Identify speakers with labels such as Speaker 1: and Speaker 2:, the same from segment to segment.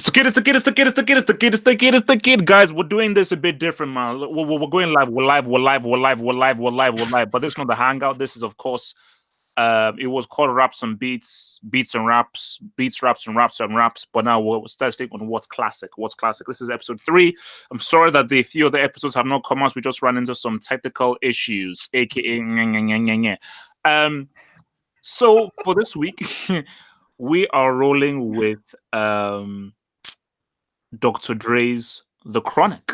Speaker 1: the kid, guys. We're doing this a bit different, man. We're going live. We're live. But this is not the hangout. This is, of course, it was called Raps and Beats, Beats and Raps, Beats, Raps and Raps and Raps. But now we're starting on What's Classic. This is episode 3. I'm sorry that the few other episodes have not come out. We just ran into some technical issues, aka. So for this week, we are rolling with Dr. Dre's The Chronic.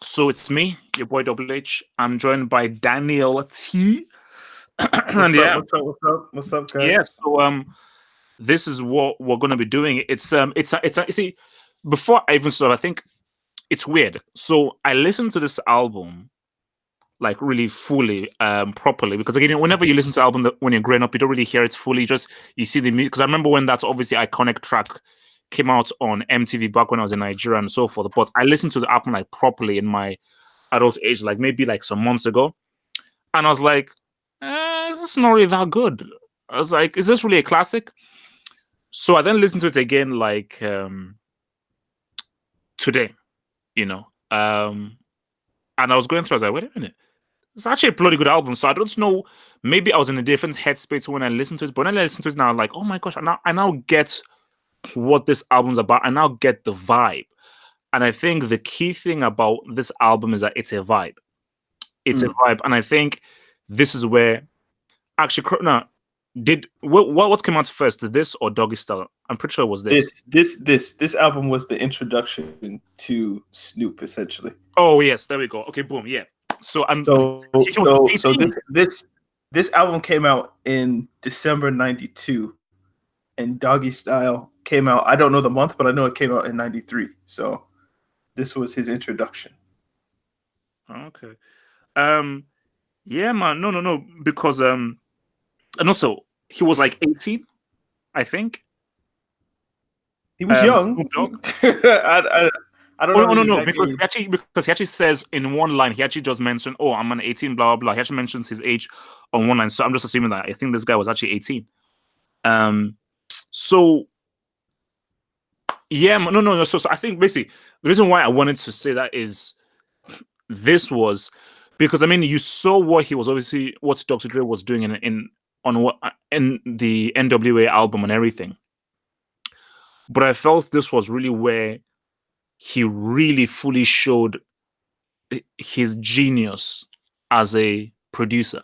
Speaker 1: So it's me, your boy Double H. I'm joined by Daniel T.
Speaker 2: What's up, guys?
Speaker 1: Yeah, so this is what we're gonna be doing. It's see, before I even start, I think it's weird. So I listened to this album like really fully, properly, because again, whenever you listen to an album when you're growing up, you don't really hear it fully. You see the music. Because I remember when that obviously iconic track came out on MTV back when I was in Nigeria and so forth. But I listened to the album like properly in my adult age, like maybe like some months ago, and I was like, "This is not really that good." I was like, "Is this really a classic?" So I then listened to it again, like today, and I was going through. I was like, "Wait a minute, it's actually a bloody good album." So I don't know. Maybe I was in a different headspace when I listened to it, but when I listened to it now, I'm like, "Oh my gosh!" I now get what this album's about. I now get the vibe. And I think the key thing about this album is that it's a vibe. It's a vibe. And I think this is where actually what came out first, this or Doggy Style? I'm pretty sure it was this.
Speaker 2: This album was the introduction to Snoop, essentially.
Speaker 1: Oh yes, there we go. Okay, boom, yeah. So
Speaker 2: this album came out in December '92, and Doggy Style came out. I don't know the month, but I know it came out in '93. So this was his introduction.
Speaker 1: Okay. Yeah, man. No. Because and also he was like 18, I think.
Speaker 2: He was young. I don't know.
Speaker 1: No. Because he actually says in one line, he actually just mentioned, "Oh, I'm an 18, blah blah blah." He actually mentions his age on one line, so I'm just assuming that I think this guy was actually 18. So yeah, no. So I think basically the reason why I wanted to say that is this was because I mean you saw what Dr. Dre was doing in the NWA album and everything, but I felt this was really where he really fully showed his genius as a producer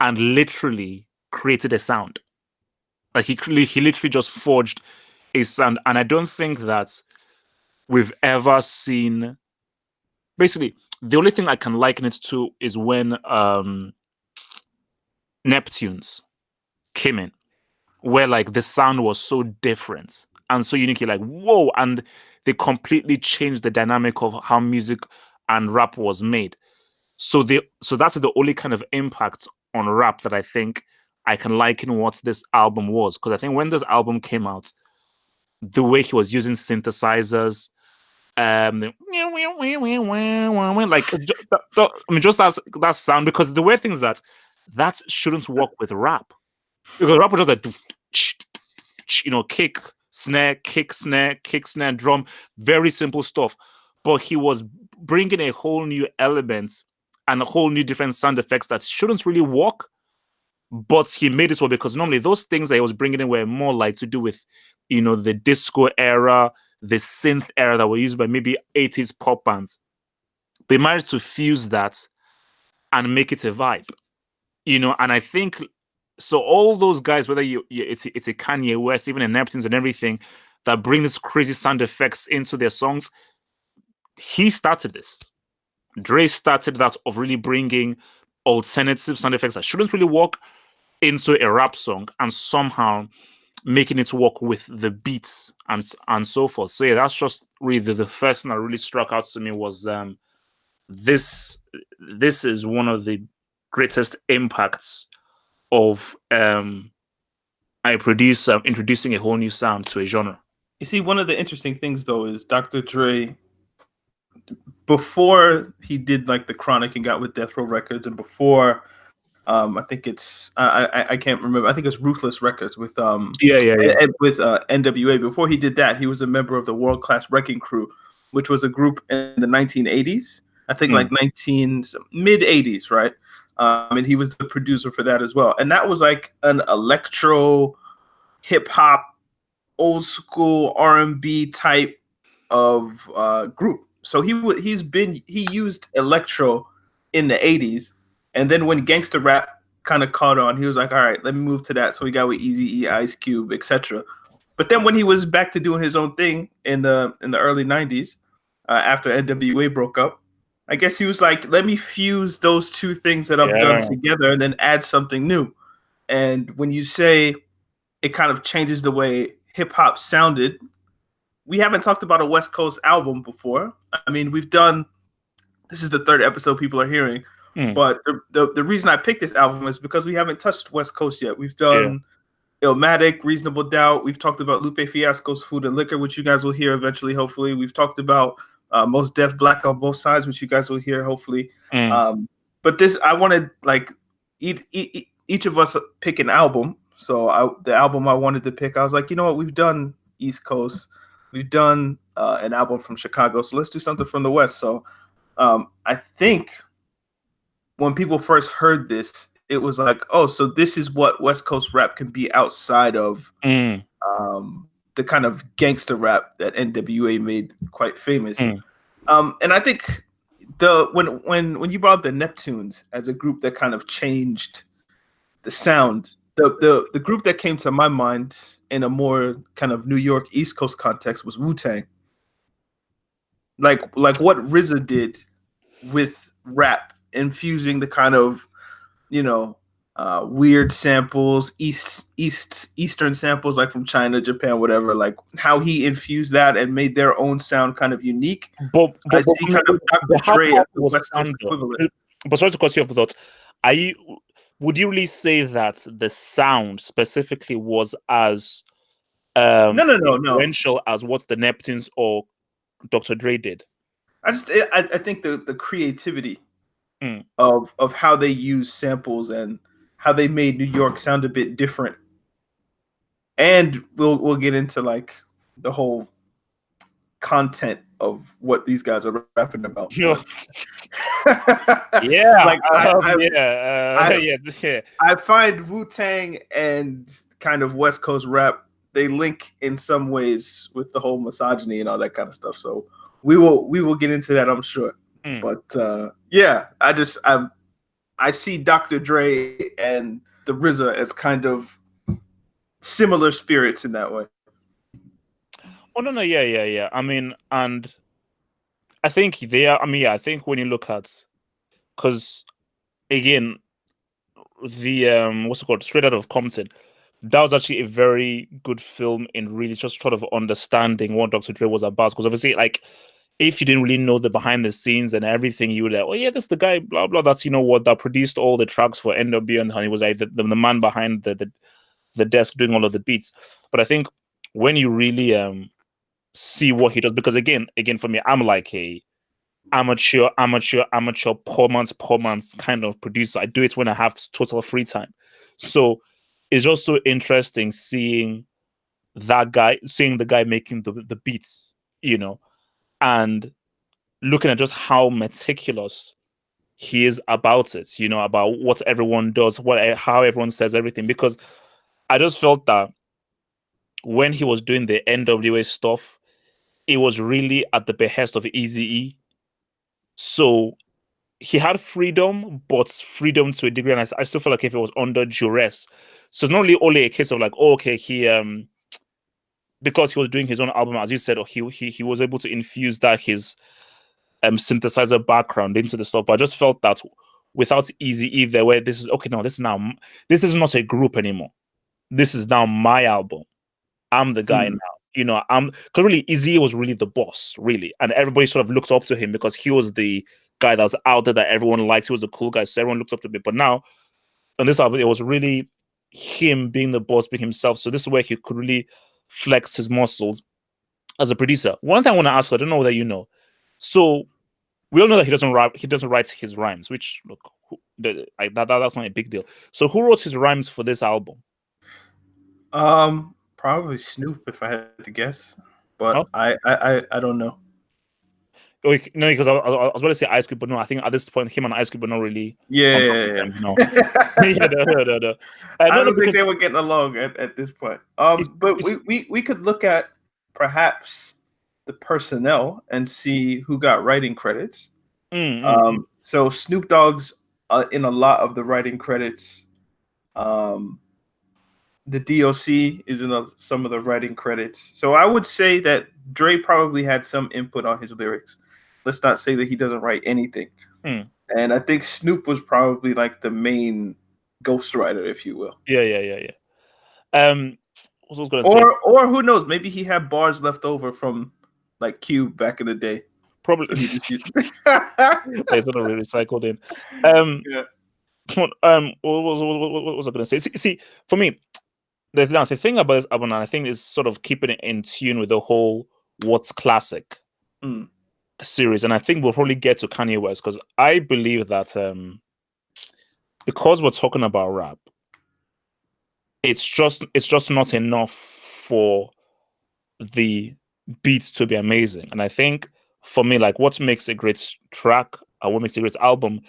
Speaker 1: and literally created a sound. Like he literally just forged a sound, and I don't think that we've ever seen. Basically, the only thing I can liken it to is when Neptunes came in, where like the sound was so different and so unique. You're like, whoa, and they completely changed the dynamic of how music and rap was made. So that's the only kind of impact on rap that I think I can liken what this album was. Because I think when this album came out, the way he was using synthesizers, like just that sound, because the weird thing is that shouldn't work with rap, because rap was just like kick snare drum, very simple stuff, but he was bringing a whole new element and a whole new different sound effects that shouldn't really work, but he made it so, because normally those things that he was bringing in were more like to do with the disco era, the synth era that were used by maybe 80s pop bands. They managed to fuse that and make it a vibe, and I think so. All those guys, whether it's a Kanye West, even a Neptunes and everything, that bring this crazy sound effects into their songs, he started this. Dre started that of really bringing alternative sound effects that shouldn't really work into a rap song and somehow making it work with the beats and so forth. So yeah, that's just really the first thing that really struck out to me was this is one of the greatest impacts of a producer introducing a whole new sound to a genre.
Speaker 2: You see, one of the interesting things though is Dr. Dre, before he did like the Chronic and got with Death Row Records, and before I think it's I can't remember. I think it's Ruthless Records with
Speaker 1: Yeah.
Speaker 2: with NWA. Before he did that, he was a member of the World Class Wrecking Crew, which was a group in the 1980s. I think like 19 mid 80s, right? And he was the producer for that as well. And that was like an electro hip hop old school R&B type of group. So he used electro in the 80s, and then when gangster rap kind of caught on, he was like, all right, let me move to that. So he got with Eazy-E, Ice Cube, etc. But then when he was back to doing his own thing in the early 90s, after NWA broke up, I guess he was like, let me fuse those two things that I've done together and then add something new. And when you say it kind of changes the way hip hop sounded, we haven't talked about a West Coast album before. I mean, we've done, this is the third episode people are hearing, but the reason I picked this album is because we haven't touched West Coast yet. We've done Illmatic, Reasonable Doubt. We've talked about Lupe Fiasco's Food and Liquor, which you guys will hear eventually, hopefully. We've talked about Most Def Black on Both Sides, which you guys will hear, hopefully. But this, I wanted like each of us pick an album. So the album I wanted to pick, I was like, you know what? We've done East Coast. We've done an album from Chicago. So let's do something from the West. So I think when people first heard this, it was like, oh, so this is what West Coast rap can be outside of the kind of gangster rap that NWA made quite famous. And I think when you brought up the Neptunes as a group that kind of changed the sound, the group that came to my mind in a more kind of New York East Coast context was Wu-Tang. Like what RZA did with rap, infusing the kind of, weird samples, Eastern samples, like from China, Japan, whatever. Like how he infused that and made their own sound kind of unique.
Speaker 1: But
Speaker 2: I see kind of Dr. Dre as the West Coast equivalent.
Speaker 1: But sorry to cut you off, but would you really say that the sound specifically was as influential as what the Neptunes or Dr. Dre did?
Speaker 2: I think the creativity of how they use samples and how they made New York sound a bit different. And we'll get into like the whole content of what these guys are rapping about.
Speaker 1: Yeah.
Speaker 2: Like
Speaker 1: yeah.
Speaker 2: I find Wu-Tang and kind of West Coast rap, they link in some ways with the whole misogyny and all that kind of stuff. So we will get into that, I'm sure. But I see Dr. Dre and the RZA as kind of similar spirits in that way.
Speaker 1: Oh no, yeah. I mean, and I think they are. I mean, I think when you look at, because again, the what's it called, Straight Out of Compton, that was actually a very good film in really just sort of understanding what Dr. Dre was about. Because obviously, like, if you didn't really know the behind the scenes and everything, you would like, oh yeah, this is the guy, blah blah. That's that produced all the tracks for NWA, and he was like the man behind the desk doing all of the beats. But I think when you really see what he does, because again for me, I'm like a amateur poor man's kind of producer. I do it when I have total free time. So it's just so interesting seeing the guy making the beats, and looking at just how meticulous he is about it, about what everyone does, how everyone says everything. Because I just felt that when he was doing the NWA stuff, it was really at the behest of Eazy-E. So he had freedom, but freedom to a degree, and I still feel like if it was under duress. So it's not really only a case of like, he because he was doing his own album, as you said, or he was able to infuse that his synthesizer background into the stuff. But I just felt that without Eazy-E there, where this is not a group anymore. This is now my album. I'm the guy now. Because really Eazy was really the boss, really, and everybody sort of looked up to him because he was the guy that was out there that everyone liked. He was the cool guy, so everyone looked up to him. But now on this album, it was really him being the boss, being himself. So this is where he could really flex his muscles as a producer. One thing I want to ask, I don't know whether you know. So we all know that he doesn't write his rhymes, which, look, That's not a big deal. So who wrote his rhymes for this album?
Speaker 2: Probably Snoop if I had to guess,
Speaker 1: Oh,
Speaker 2: but I don't know.
Speaker 1: no, because I was about to say Ice Cube, but no, I think at this point him and Ice Cube are not really on top of
Speaker 2: Yeah.
Speaker 1: them, you know. Yeah, no.
Speaker 2: I
Speaker 1: No,
Speaker 2: don't think
Speaker 1: because
Speaker 2: they were getting along at this point. But
Speaker 1: it's
Speaker 2: we could look at perhaps the personnel and see who got writing credits.
Speaker 1: mm.
Speaker 2: So Snoop Dogg's in a lot of the writing credits. Um, the DOC is in some of the writing credits. So I would say that Dre probably had some input on his lyrics. Let's not say that he doesn't write anything.
Speaker 1: Mm.
Speaker 2: And I think Snoop was probably like the main ghostwriter, if you will.
Speaker 1: Yeah. What was I gonna say?
Speaker 2: Or who knows? Maybe he had bars left over from like Cube back in the day.
Speaker 1: Probably
Speaker 2: So he just used.
Speaker 1: it's not really recycled in. Um,
Speaker 2: Yeah.
Speaker 1: what was I gonna say? See, for me, the thing about this album, and I think is sort of keeping it in tune with the whole "What's Classic"
Speaker 2: Mm.
Speaker 1: series, and I think we'll probably get to Kanye West because I believe that because we're talking about rap, it's just not enough for the beats to be amazing. And I think for me, like what makes a great track and what makes a great album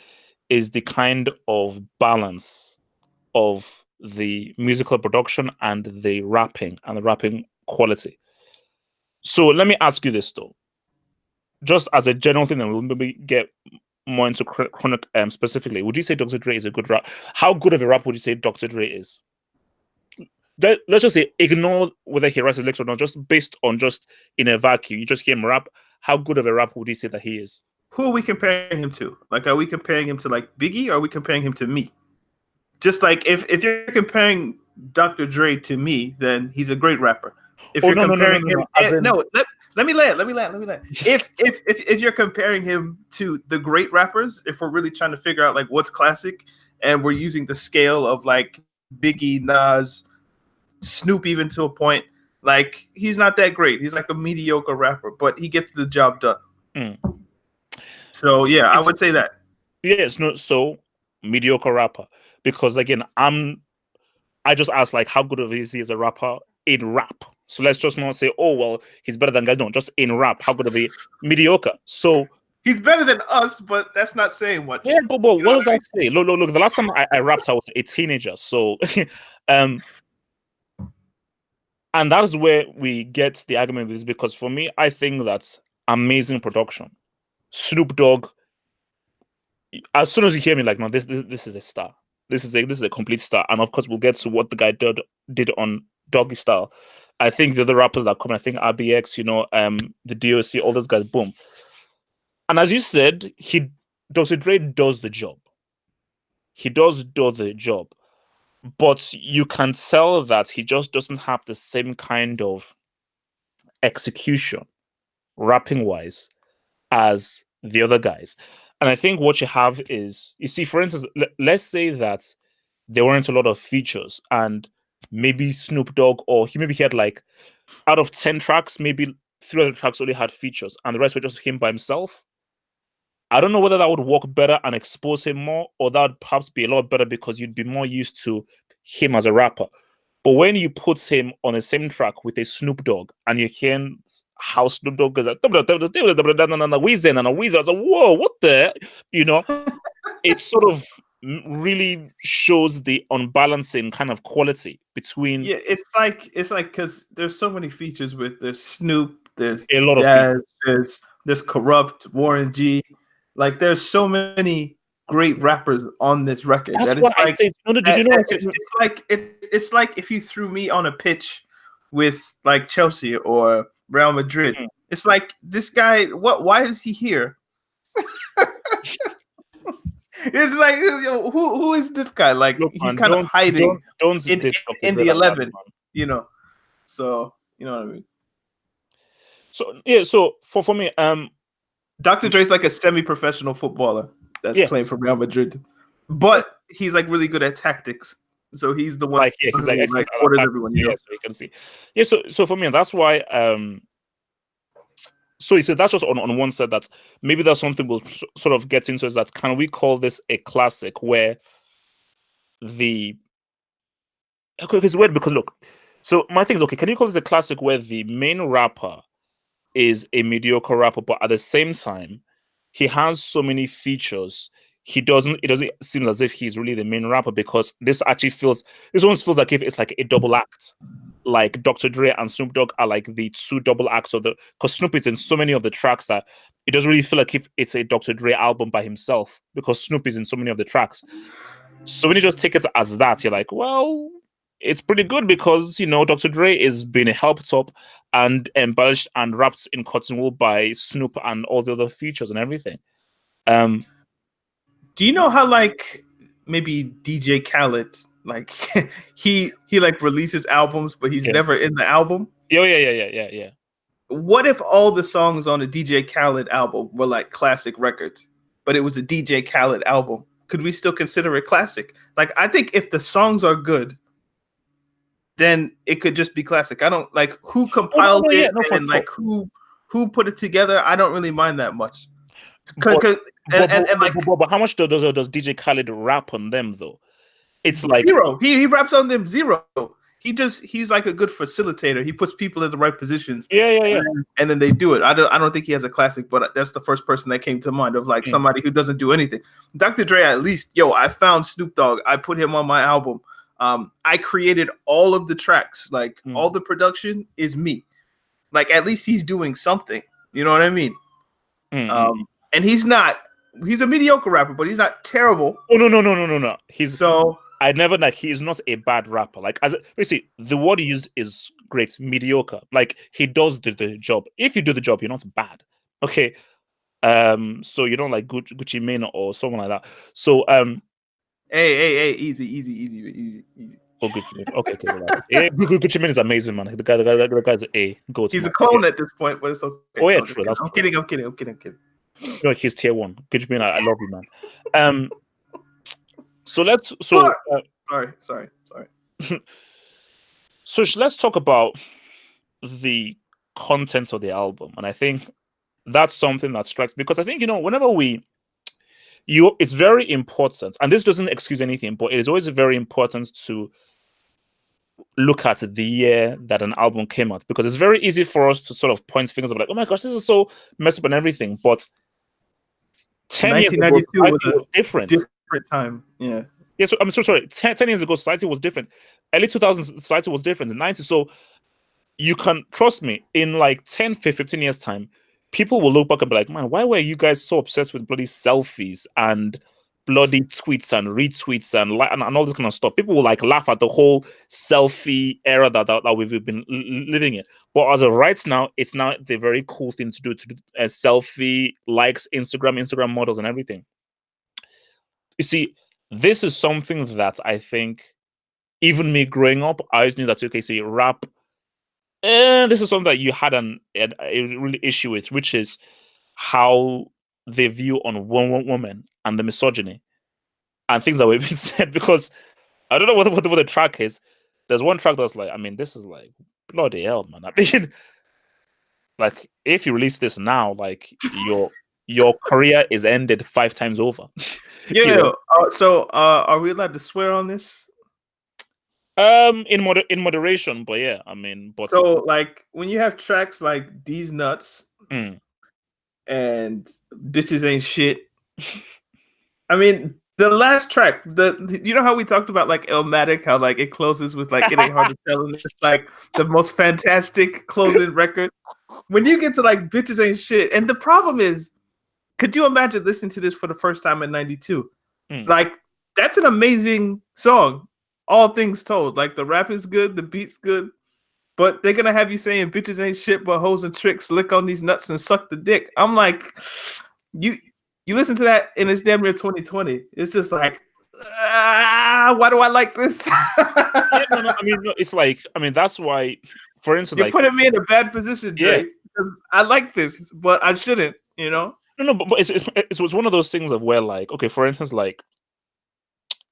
Speaker 1: is the kind of balance of the musical production and the rapping quality. So let me ask you this though, just as a general thing, and we'll maybe get more into chronic specifically. Would you say Dr. Dre is a good rap? How good of a rap would you say Dr. Dre is? Let's just say ignore whether he writes his lyrics or not, just based on just in a vacuum. You just hear him rap. How good of a rapper would you say that he is?
Speaker 2: Who are we comparing him to? Like, are we comparing him to like Biggie? Or are we comparing him to me? Just like if you're comparing Dr. Dre to me, then he's a great rapper. If
Speaker 1: Oh
Speaker 2: you're
Speaker 1: no.
Speaker 2: comparing him,
Speaker 1: As in,
Speaker 2: no, let me land. If you're comparing him to the great rappers, if we're really trying to figure out like what's classic, and we're using the scale of like Biggie, Nas, Snoop, even to a point, like he's not that great. He's like a mediocre rapper, but he gets the job done.
Speaker 1: mm.
Speaker 2: So yeah, I would say that.
Speaker 1: Yeah, it's not so mediocre rapper because again, I just asked like how good of is he as a rapper in rap. So let's just not say, oh well, he's better than guys. No, just in rap, how good of he mediocre. So
Speaker 2: He's better than us, but that's not saying much.
Speaker 1: yeah, but what does that say? Look. The last time I rapped, I was a teenager. So, and that is where we get the argument with this because for me, I think that's amazing production. Snoop Dogg. As soon as you hear me, like, no, this is a star. This is a complete star. And of course, we'll get to what the guy did on Doggy Style. I think the other rappers that come, I think RBX, the DOC, all those guys, boom. And as you said, Dr. Dre does the job. He does do the job. But you can tell that he just doesn't have the same kind of execution, rapping wise, as the other guys. And I think what you have is, you see, for instance, let's say that there weren't a lot of features, and maybe Snoop Dogg, or he had like out of 10 tracks, maybe 3 of the tracks only had features, and the rest were just him by himself. I don't know whether that would work better and expose him more, or that would perhaps be a lot better because you'd be more used to him as a rapper. But when you put him on the same track with a Snoop Dogg and you hear how Snoop Dogg goes like, Weezy, I was like, whoa, what the? It sort of really shows the unbalancing kind of quality between.
Speaker 2: Yeah, it's like because there's so many features with there's Snoop, there's
Speaker 1: A lot of
Speaker 2: Jazz,
Speaker 1: features.
Speaker 2: there's Corrupt, Warren G. Like there's so many great rappers on this record.
Speaker 1: That's
Speaker 2: That
Speaker 1: what
Speaker 2: it's
Speaker 1: I
Speaker 2: like
Speaker 1: said. No, did you know?
Speaker 2: it's like if you threw me on a pitch with like Chelsea or Real Madrid.
Speaker 1: Mm.
Speaker 2: It's like this guy. Why is he here? It's like who is this guy? Like
Speaker 1: Look,
Speaker 2: he's
Speaker 1: man,
Speaker 2: kind of hiding
Speaker 1: don't
Speaker 2: in the 11. So you know what I mean.
Speaker 1: So yeah, so for me,
Speaker 2: Dr. Dre's like a semi-professional footballer that's playing for Real Madrid, but he's like really good at tactics. So he's the one
Speaker 1: he's like
Speaker 2: orders everyone.
Speaker 1: So you can see. Yeah, so for me, that's why So you said that's just on one side. That's maybe that's something we'll sort of get into. Is that can we call this a classic where the okay, it's weird because look, so my thing is okay. Can you call this a classic where the main rapper is a mediocre rapper, but at the same time, he has so many features. It doesn't seem as if he's really the main rapper because this almost feels like if it's like a double act. Like Dr. Dre and Snoop Dogg are like the two double acts of the because Snoop is in so many of the tracks that it doesn't really feel like if it's a Dr. Dre album by himself because Snoop is in so many of the tracks. So when you just take it as that, you're like, well, it's pretty good because Dr. Dre is being helped up and embellished and wrapped in cotton wool by Snoop and all the other features and everything.
Speaker 2: Do you know how like maybe DJ Khaled like he like releases albums but he's never in the album?
Speaker 1: Yeah.
Speaker 2: What if all the songs on a DJ Khaled album were like classic records, but it was a DJ Khaled album? Could we still consider it classic? Like I think if the songs are good, then it could just be classic. I don't like who compiled it and like who put it together. I don't really mind that much.
Speaker 1: But how much does DJ Khaled rap on them though? It's like
Speaker 2: zero. He raps on them zero. He's like a good facilitator. He puts people in the right positions.
Speaker 1: Yeah.
Speaker 2: And then they do it. I don't think he has a classic, but that's the first person that came to mind of like somebody who doesn't do anything. Dr. Dre, at least, I found Snoop Dogg. I put him on my album. I created all of the tracks. Like all the production is me. Like at least he's doing something. You know what I mean? And he's a mediocre rapper, but he's not terrible.
Speaker 1: Oh no. I never like he is not a bad rapper. Like the word he used is great, mediocre. Like he does the job. If you do the job, you're not bad. Okay. So you don't like Gucci Mane or someone like that. So
Speaker 2: hey, easy.
Speaker 1: Oh, Gucci Mane. Okay. Yeah, Gucci Mane is amazing, man. The guy's a goat.
Speaker 2: He's a clone at this point, but it's okay.
Speaker 1: Oh yeah, true.
Speaker 2: I'm kidding.
Speaker 1: He's tier one. Gucci Mane, I love you, man. So let's sorry. So let's talk about the content of the album, and I think that's something that strikes because I think whenever it's very important, and this doesn't excuse anything, but it is always very important to look at the year that an album came out because it's very easy for us to sort of point fingers of like, oh my gosh, this is so messed up and everything, but 10 years ago,
Speaker 2: was
Speaker 1: a different
Speaker 2: time. Yeah.
Speaker 1: So I'm so sorry. 10 years ago, society was different. Early 2000s, society was different. In the 90s, so you can trust me. In like 10, 15 years time, people will look back and be like, "Man, why were you guys so obsessed with bloody selfies and bloody tweets and retweets and all this kind of stuff?" People will like laugh at the whole selfie era that we've been living in. But as of right now, it's now the very cool thing to do a selfie, likes, Instagram models and everything. You see, this is something that I think even me growing up, I always knew that okay, so you rap. And this is something that you had a really issue with, which is how they view on women and the misogyny and things that were being said. Because I don't know what the track is. There's one track that's like, I mean, this is like bloody hell, man. I mean, like if you release this now, like your career is ended 5 times over.
Speaker 2: Yeah. So are we allowed to swear on this?
Speaker 1: In moderation, but yeah, I mean, but
Speaker 2: so like when you have tracks like These Nuts and Bitches Ain't Shit. I mean, the last track, you know how we talked about like Illmatic, how like it closes with like It Ain't Hard to Tell, and it's like the most fantastic closing record. When you get to like Bitches Ain't Shit, and the problem is, could you imagine listening to this for the first time in '92? Like that's an amazing song. All things told, like the rap is good, the beat's good, but they're gonna have you saying bitches ain't shit but hoes and tricks, lick on these nuts and suck the dick. I'm like, you listen to that and it's damn near 2020. It's just like, why do I like this?
Speaker 1: I mean, it's like, I mean, that's why, for instance,
Speaker 2: you're putting me in a bad position, Drake. Yeah. I like this, but I shouldn't, No,
Speaker 1: but it's one of those things of where, like, okay, for instance, like,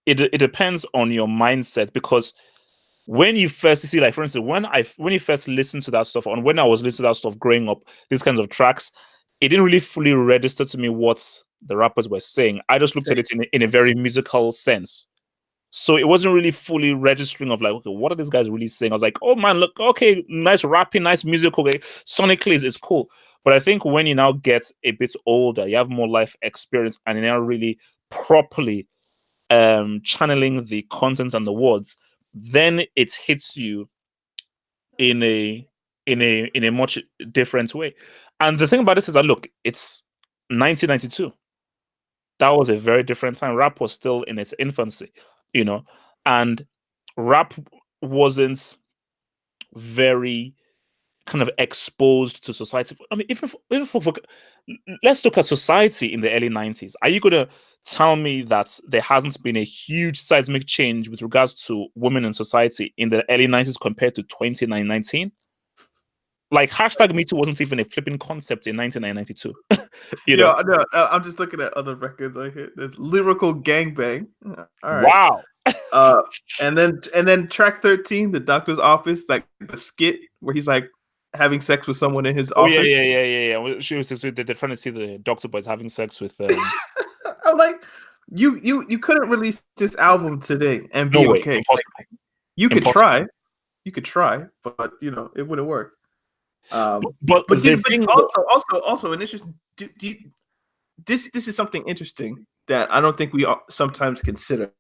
Speaker 1: it depends on your mindset because when you first see, like for instance, when you first listen to that stuff, and when I was listening to that stuff growing up, these kinds of tracks, it didn't really fully register to me what the rappers were saying. I just looked at it in a very musical sense. So it wasn't really fully registering of like, okay, what are these guys really saying? I was like, oh man, look, okay, nice rapping, nice music, okay, sonically it's cool. But I think when you now get a bit older, you have more life experience, and you're now really properly channeling the content and the words, then it hits you in a much different way. And the thing about this is that look, it's 1992. That was a very different time. Rap was still in its infancy, you know, and rap wasn't very kind of exposed to society. I mean, even for let's look at society in the early 90s. Are you going to tell me that there hasn't been a huge seismic change with regards to women in society in the early 90s compared to 2019? Like hashtag Me Too wasn't even a flipping concept in 1992.
Speaker 2: No, I'm just looking at other records I hear. There's Lyrical Gangbang. All right.
Speaker 1: Wow.
Speaker 2: And then track 13, The Doctor's Office, like the skit where he's like having sex with someone in his office.
Speaker 1: Yeah. She was they're trying to see the doctor boys having sex with.
Speaker 2: I'm like, you couldn't release this album today and be okay.
Speaker 1: Impossible.
Speaker 2: Like, you could try, but it wouldn't work. But also an interesting. This is something interesting that I don't think we sometimes consider.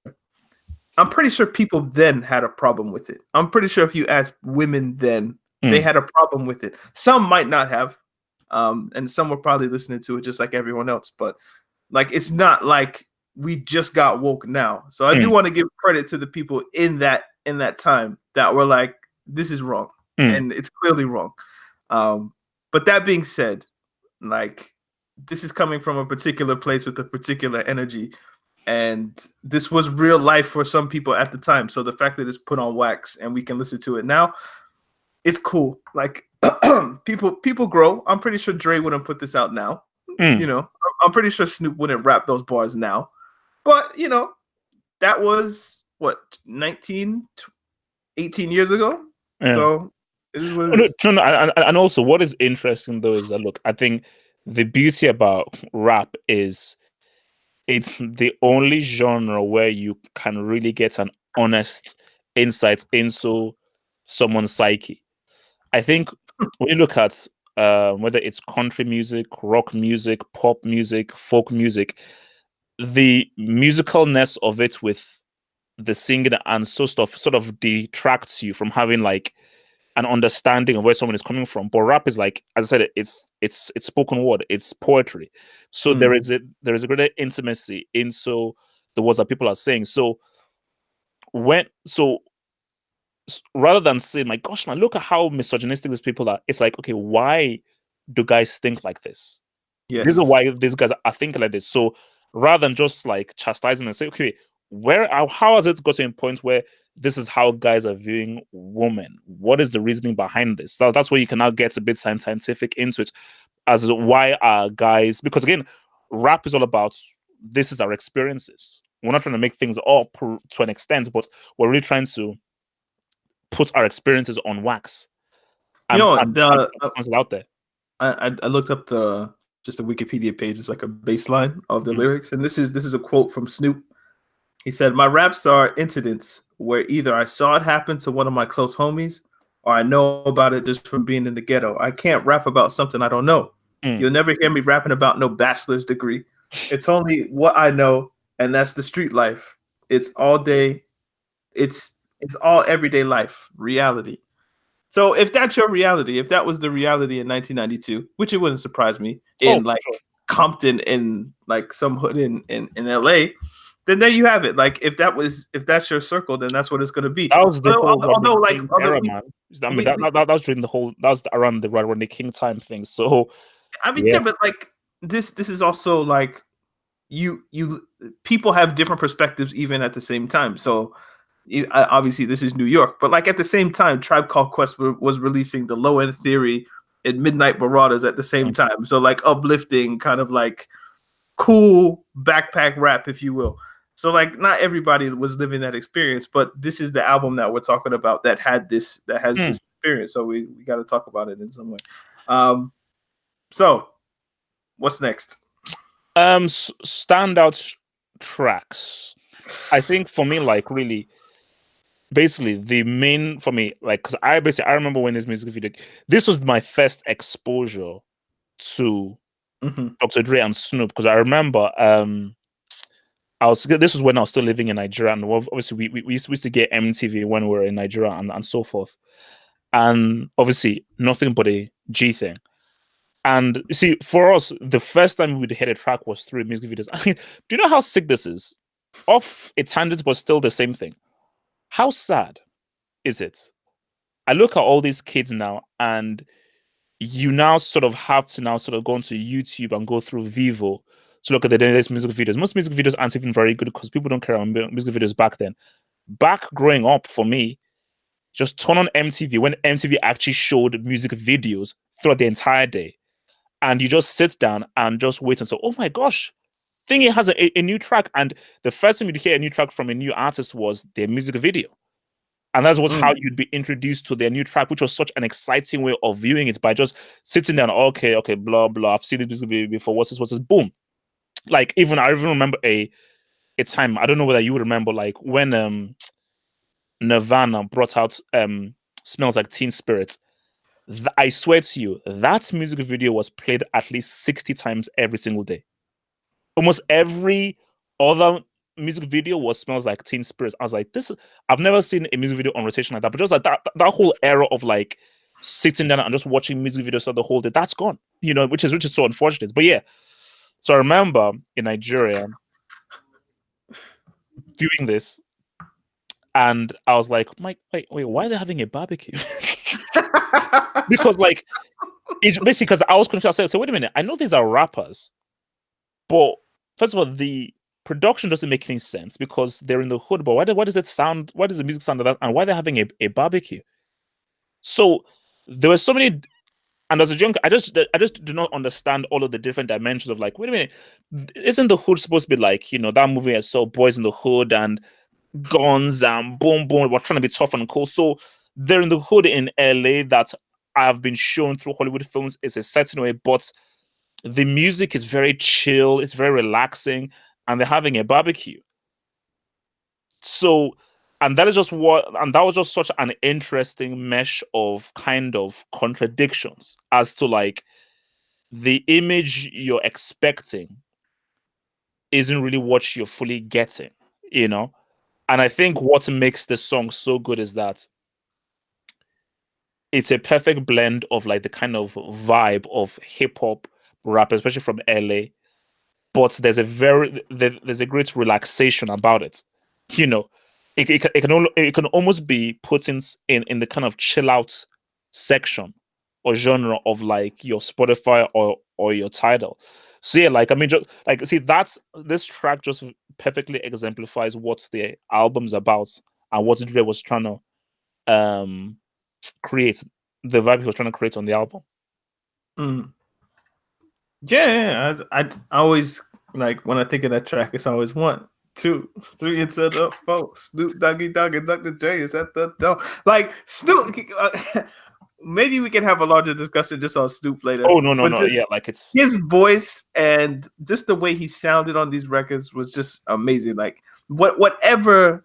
Speaker 2: I'm pretty sure people then had a problem with it. I'm pretty sure if you ask women then, they had a problem with it. Some might not have, and some were probably listening to it just like everyone else. But like, it's not like we just got woke now. So I do want to give credit to the people in that time that were like, this is wrong, and it's clearly wrong. But that being said, like, this is coming from a particular place with a particular energy, and this was real life for some people at the time. So the fact that it's put on wax and we can listen to it now, it's cool. Like, people grow. I'm pretty sure Dre wouldn't put this out now. I'm pretty sure Snoop wouldn't rap those bars now. But that was what, 18 years ago.
Speaker 1: Yeah.
Speaker 2: So it is what it is.
Speaker 1: No, and also what is interesting though is that look, I think the beauty about rap is it's the only genre where you can really get an honest insight into someone's psyche. I think when you look at whether it's country music, rock music, pop music, folk music, the musicalness of it with the singing and sort of detracts you from having like an understanding of where someone is coming from. But rap is like, as I said, it's spoken word, it's poetry. So there is a greater intimacy into the words that people are saying. So rather than saying, my gosh, man, look at how misogynistic these people are, it's like, okay, why do guys think like this?
Speaker 2: Yes.
Speaker 1: This is why these guys are thinking like this. So rather than just like chastising and say, okay, how has it got to a point where this is how guys are viewing women? What is the reasoning behind this? That's where you can now get a bit scientific into it, as why are guys, because again, rap is all about, this is our experiences. We're not trying to make things up to an extent, but we're really trying to put our experiences on wax. And out there.
Speaker 2: I looked up just the Wikipedia page. It's like a baseline of the lyrics, and this is a quote from Snoop. He said, "My raps are incidents where either I saw it happen to one of my close homies, or I know about it just from being in the ghetto. I can't rap about something I don't know. You'll never hear me rapping about no bachelor's degree. It's only what I know, and that's the street life. It's all day. It's all everyday life, reality." So if that's your reality, if that was the reality in 1992, which it wouldn't surprise me, in Compton, in like some hood in LA, then there you have it. Like, if that's your circle, then that's what it's going to be.
Speaker 1: That was the whole era, man. I mean, that was during that was around the Rodney King time thing. So
Speaker 2: I mean, yeah, but like this is also like you people have different perspectives even at the same time. So obviously this is New York, but like at the same time, Tribe Called Quest was releasing the Low End Theory and Midnight Marauders at the same time. So like uplifting, kind of like cool backpack rap, if you will. So like not everybody was living that experience, but this is the album that we're talking about that has this experience. So we got to talk about it in some way. So what's next?
Speaker 1: Standout tracks. I think for me, like really, basically the main for me, like, because I remember when this music video, this was my first exposure to Dr. Dre and Snoop, because I remember this was when I was still living in Nigeria, and obviously we used to get MTV when we were in Nigeria and so forth, and obviously nothing but a G thing. And you see, for us, the first time we'd hear a track was through music videos. I mean, do you know how sick this is? Off a tangent, but still the same thing. How sad is it? I look at all these kids now, and you now sort of have to now sort of go onto YouTube and go through Vivo to look at the latest music videos. Most music videos aren't even very good because people don't care about music videos back then. Back growing up, for me, just turn on MTV when MTV actually showed music videos throughout the entire day. And you just sit down and just wait and say, oh my gosh, Thingy has a new track. And the first time you'd hear a new track from a new artist was their music video. And that was how you'd be introduced to their new track, which was such an exciting way of viewing it by just sitting down, okay, blah, blah. I've seen this music video before. What's this? Boom. Like, I even remember a time, I don't know whether you would remember, like when Nirvana brought out Smells Like Teen Spirit. I swear to you, that music video was played at least 60 times every single day. Almost every other music video was Smells Like Teen Spirit. I was like, I've never seen a music video on rotation like that. But just like that whole era of like sitting down and just watching music videos for the whole day, that's gone. You know, which is so unfortunate. But yeah. So I remember in Nigeria doing this, and I was like, wait, why are they having a barbecue? Because like it's basically because I was confused. I said, so wait a minute, I know these are rappers, but first of all, the production doesn't make any sense because they're in the hood. But why does it sound? Why does the music sound like that? And why they're having a barbecue? So there were so many. And as a young, I just do not understand all of the different dimensions of like, wait a minute, isn't the hood supposed to be like, you know, that movie I saw, Boys in the Hood and guns and boom, boom, we're trying to be tough and cool. So they're in the hood in LA that I've been shown through Hollywood films is a certain way, but the music is very chill, it's very relaxing, and they're having a barbecue. So, and that was just such an interesting mesh of kind of contradictions as to like the image you're expecting isn't really what you're fully getting, you know? And I think what makes the song so good is that it's a perfect blend of like the kind of vibe of hip hop rap, especially from LA. But there's a great relaxation about it. You know, it can almost be put in the kind of chill out section or genre of like your Spotify or your Tidal. So yeah, like I mean, just like see this track just perfectly exemplifies what the album's about and what Dre was trying to create, the vibe he was trying to create on the album.
Speaker 2: Yeah, I always like when I think of that track, it's always 1, 2, 3 into the 4. Snoop Doggy Dogg and Dr. Dre is at the door. Like Snoop, maybe we can have a larger discussion just on Snoop later.
Speaker 1: Oh no, yeah, like it's
Speaker 2: his voice and just the way he sounded on these records was just amazing. Like whatever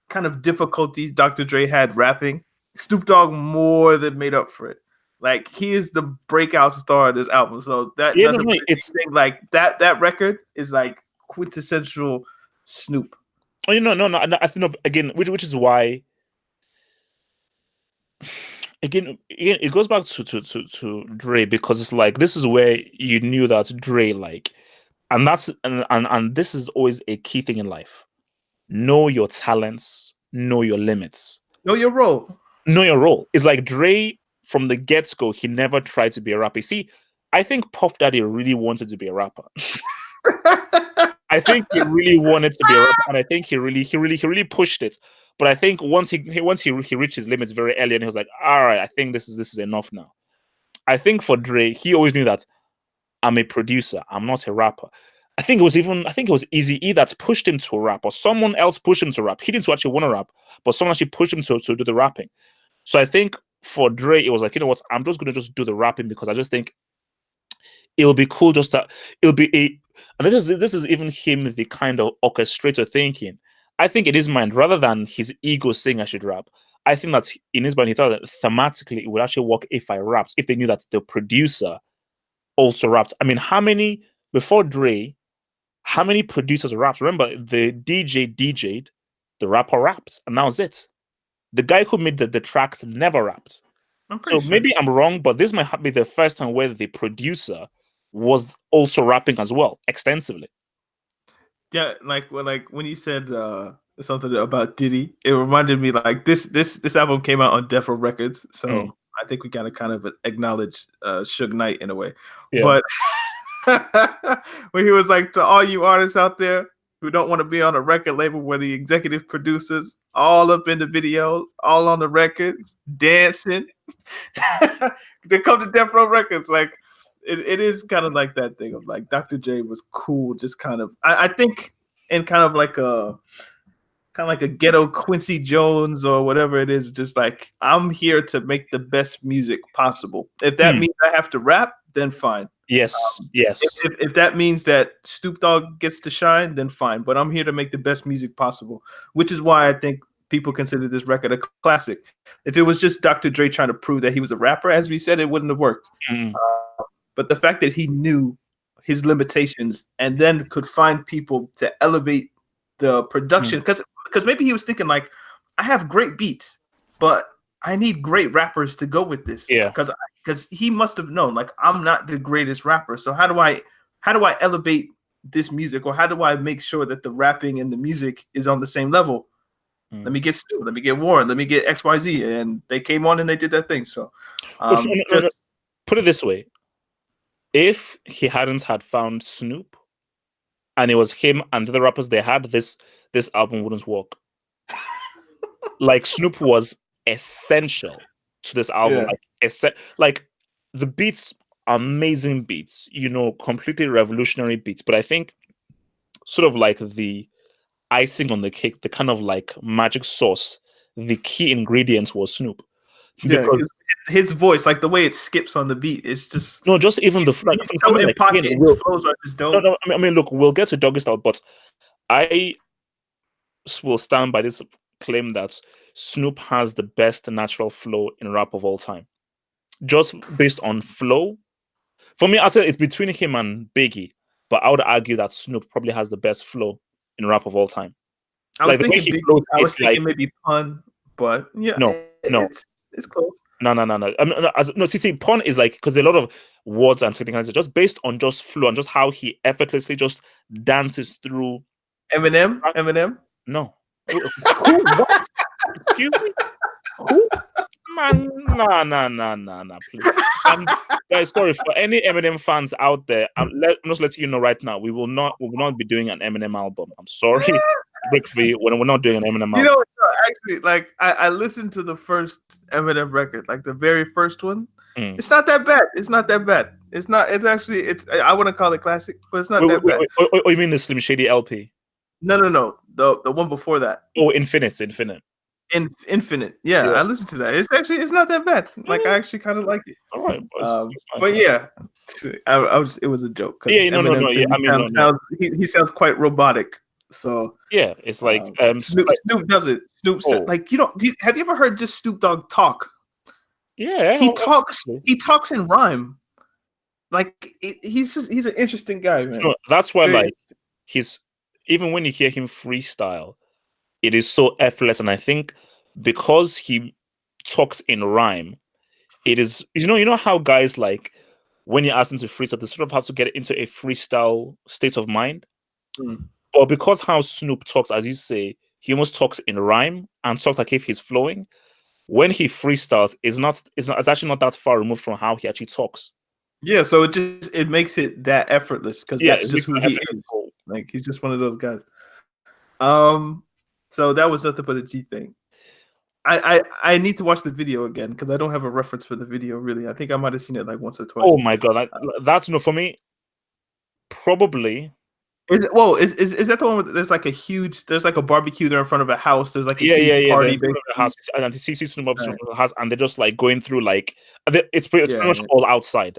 Speaker 2: kind of difficulties Dr. Dre had rapping, Snoop Dogg more than made up for it. Like he is the breakout star of this album. So that
Speaker 1: it's
Speaker 2: thing, like that record is like quintessential Snoop.
Speaker 1: Oh, you know, no. I think again, which is why. Again, it goes back to Dre because it's like this is where you knew that Dre like, and that's and this is always a key thing in life. Know your talents, know your limits,
Speaker 2: know your role.
Speaker 1: Know your role. It's like Dre from the get-go, he never tried to be a rapper. See, I think Puff Daddy really wanted to be a rapper. I think he really wanted to be a rapper, and I think he really pushed it. But I think once he reached his limits very early, and he was like, "All right, I think this is enough now." I think for Dre, he always knew that I'm a producer, I'm not a rapper. I think it was Eazy-E that pushed him to rap, or someone else pushed him to rap. He didn't actually want to rap, but someone actually pushed him to do the rapping. So I think for Dre, it was like, you know what, I'm just gonna just do the rapping because I just think it'll be cool just to it'll be a and this is even him the kind of orchestrator thinking. I think in his mind, rather than his ego saying I should rap, I think that in his mind he thought that thematically it would actually work if I rapped, if they knew that the producer also rapped. I mean, how many before Dre, how many producers rapped? Remember, the DJ DJ'd, the rapper rapped, and that was it. The guy who made the tracks never rapped.
Speaker 2: I'm
Speaker 1: So
Speaker 2: pretty sure.
Speaker 1: maybe I'm wrong, but this might be the first time where the producer was also rapping as well, extensively.
Speaker 2: Yeah, like when you said something about Diddy, it reminded me like this album came out on Death Row Records, so
Speaker 1: Mm.
Speaker 2: I think we gotta kind of acknowledge Suge Knight in a way.
Speaker 1: Yeah.
Speaker 2: But when he was like, to all you artists out there who don't want to be on a record label where the executive producers all up in the videos, all on the records, dancing, they come to Death Row Records. Like it is kind of like that thing of like Dr. J was cool, just kind of I think in kind of like a ghetto Quincy Jones or whatever it is, just like I'm here to make the best music possible. If that means I have to rap, then fine.
Speaker 1: Yes. Yes.
Speaker 2: If that means that Snoop Dogg gets to shine, then fine. But I'm here to make the best music possible, which is why I think people consider this record a classic. If it was just Dr. Dre trying to prove that he was a rapper, as we said, it wouldn't have worked. But the fact that he knew his limitations and then could find people to elevate the production, because maybe he was thinking like, I have great beats, but I need great rappers to go with this.
Speaker 1: Yeah.
Speaker 2: Because he must have known like I'm not the greatest rapper. So how do I elevate this music, or how do I make sure that the rapping and the music is on the same level? Let me get Stu, let me get Warren, let me get XYZ, and they came on and they did that thing. So
Speaker 1: put it this way. If he hadn't had found Snoop and it was him and the other rappers they had, this album wouldn't work. Like Snoop was essential to this album. Like the beats, amazing beats, completely revolutionary beats. But I think sort of like the icing on the cake, the kind of like magic sauce, the key ingredient was Snoop.
Speaker 2: Because his voice, like the way it skips on the beat, it's just
Speaker 1: just even the flow.
Speaker 2: So in pocket, his flows are just dope.
Speaker 1: No, I mean, look, we'll get to Doggy Style, but I will stand by this claim that Snoop has the best natural flow in rap of all time. Just based on flow, for me, I'd say it's between him and Biggie, but I would argue that Snoop probably has the best flow in rap of all time.
Speaker 2: I was thinking Biggie, I was thinking maybe Pun, but yeah,
Speaker 1: no.
Speaker 2: It's close.
Speaker 1: No. No, see, Pun is like, because there are a lot of words and technicalities just based on just flow and just how he effortlessly just dances through.
Speaker 2: Eminem?
Speaker 1: No. Who? What? Excuse me? Who? Man, nah, please. Guys, sorry for any Eminem fans out there. I'm just letting you know right now, we will not be doing an Eminem album. I'm sorry. Break for you when we're not doing an Eminem album.
Speaker 2: You know, actually, like I listened to the first Eminem record, like the very first one. It's not that bad. It's actually I wouldn't call it classic, but it's not that bad.
Speaker 1: Oh, you mean the Slim Shady LP?
Speaker 2: No. The one before that.
Speaker 1: Oh, Infinite.
Speaker 2: Infinite. Yeah, I listened to that. It's not that bad. Like I actually kind of like it.
Speaker 1: All right,
Speaker 2: but yeah, it was a joke.
Speaker 1: Yeah, no. Yeah, I mean,
Speaker 2: he sounds quite robotic. So
Speaker 1: yeah, it's like
Speaker 2: Snoop does it. Like have you ever heard just Snoop Dogg talk?
Speaker 1: Yeah,
Speaker 2: he talks in rhyme. Like he's an interesting guy, man.
Speaker 1: That's why like even when you hear him freestyle, it is so effortless, and I think because he talks in rhyme, it is you know how guys like when you ask them to freestyle, they sort of have to get into a freestyle state of mind. But because how Snoop talks, as you say, he almost talks in rhyme and talks like if he's flowing. When he freestyles, it's actually not that far removed from how he actually talks.
Speaker 2: Yeah, so it makes it that effortless because that's just who he is. Like he's just one of those guys. So that was nothing but a G thing. I need to watch the video again because I don't have a reference for the video really. I think I might have seen it like once or twice.
Speaker 1: Oh my god, that's for me. Probably
Speaker 2: Is that the one where there's like a barbecue there in front of a house? There's like a huge party.
Speaker 1: The house, and the CC Snoop of
Speaker 2: Right.
Speaker 1: the house, and they're just like going through like it's pretty much all outside.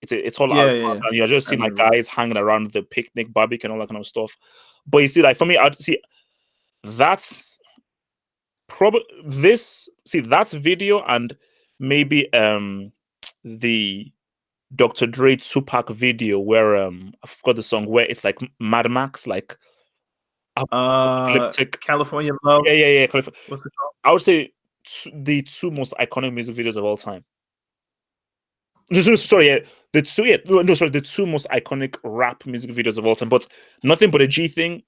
Speaker 1: It's all outside,
Speaker 2: Yeah.
Speaker 1: and you're just
Speaker 2: I
Speaker 1: seeing like
Speaker 2: remember.
Speaker 1: guys hanging around the picnic, barbecue, and all that kind of stuff. But you see, like for me, I'd see that's probably that's video and maybe the Dr. Dre Tupac video where I forgot the song where it's like Mad Max, like apocalyptic.
Speaker 2: California Love.
Speaker 1: Yeah.
Speaker 2: What's it called?
Speaker 1: I would say the two most iconic music videos of all time. Sorry, the two most iconic rap music videos of all time. But nothing but a G thing.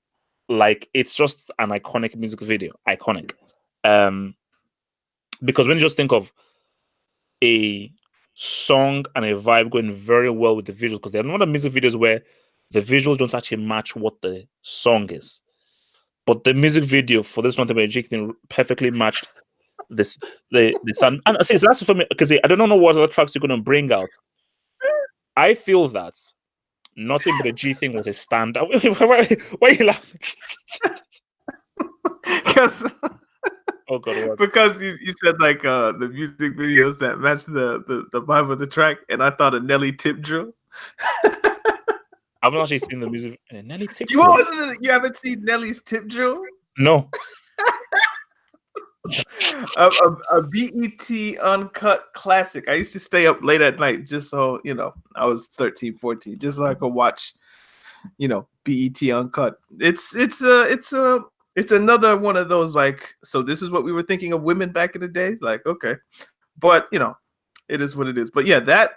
Speaker 1: Like it's just an iconic music video, iconic. Because when you just think of a song and a vibe going very well with the visuals, because there are a lot of music videos where the visuals don't actually match what the song is, but the music video for this Nothing But a G thing perfectly matched the sound. And I say so that's for me because I don't know what other tracks you're going to bring out. I feel that Nothing But a G thing was a standout. Why are you laughing?
Speaker 2: Because
Speaker 1: oh god, what?
Speaker 2: Because you said like the music videos that match the vibe of the track, and I thought of Nelly Tip Drill.
Speaker 1: I've not actually seen the music. Nelly Tip
Speaker 2: You haven't seen Nelly's Tip Drill?
Speaker 1: No.
Speaker 2: a BET uncut classic. I used to stay up late at night just so, I was 13, 14, just so I could watch, BET uncut. It's another one of those like, so this is what we were thinking of women back in the day. Like, okay. But, it is what it is. But yeah, that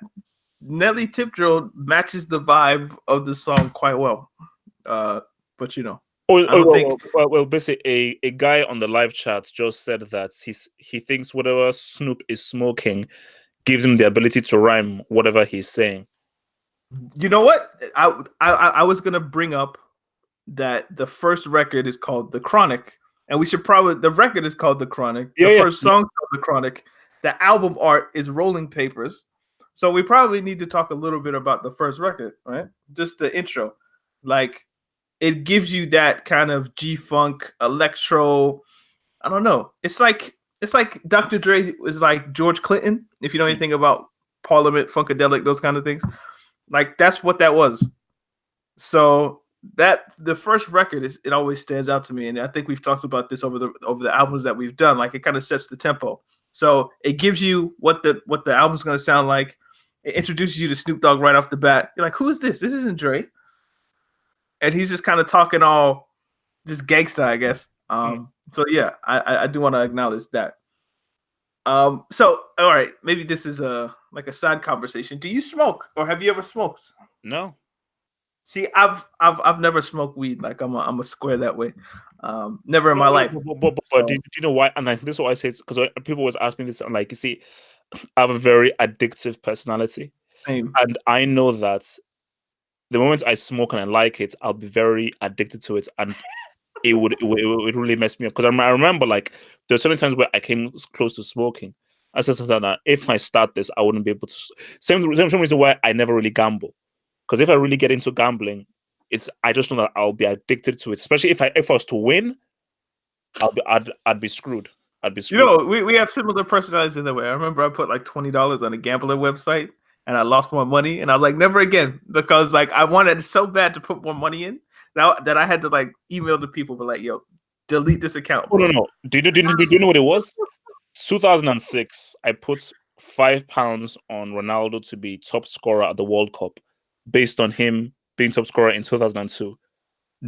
Speaker 2: Nelly Tip Drill matches the vibe of the song quite well. But
Speaker 1: well, basically, a guy on the live chat just said that he thinks whatever Snoop is smoking gives him the ability to rhyme whatever he's saying.
Speaker 2: You know what? I was gonna bring up that the first record is called The Chronic, and the record is called The Chronic. The first song called The Chronic. The album art is Rolling Papers. So we probably need to talk a little bit about the first record, right? Just the intro. Like, it gives you that kind of G-funk, electro. I don't know. It's like Dr. Dre was like George Clinton, if you know anything about Parliament, Funkadelic, those kind of things. Like, that's what that was. So that the first record it always stands out to me, and I think we've talked about this over the albums that we've done. Like, it kind of sets the tempo. So it gives you what the album's going to sound like. It introduces you to Snoop Dogg right off the bat. You're like, who is this? This isn't Dre. And he's just kind of talking all just gangsta, I guess. So yeah, I do want to acknowledge that. So all right, maybe this is like a side conversation. Do you smoke, or have you ever smoked?
Speaker 1: No.
Speaker 2: See, I've never smoked weed. Like, I'm a square that way. Never in my life.
Speaker 1: But do you know why? And this is why I say, because people always ask me this. I'm like, you see, I have a very addictive personality.
Speaker 2: Same.
Speaker 1: And I know that the moment I smoke and I like it, I'll be very addicted to it, and it would really mess me up. Because I remember, like, there's certain times where I came close to smoking. I said something that if I start this, I wouldn't be able to. Same reason why I never really gamble. Because if I really get into gambling, I just know that I'll be addicted to it. Especially if I was to win, I'd be screwed. I'd be screwed.
Speaker 2: You know, we have similar personalities in that way. I remember I put like $20 on a gambling website, and I lost my money, and I was like, never again, because like I wanted so bad to put more money in that I had to like email the people, but like, yo, delete this account.
Speaker 1: Oh, no. Do you know what it was? 2006. I put £5 on Ronaldo to be top scorer at the World Cup, based on him being top scorer in 2002.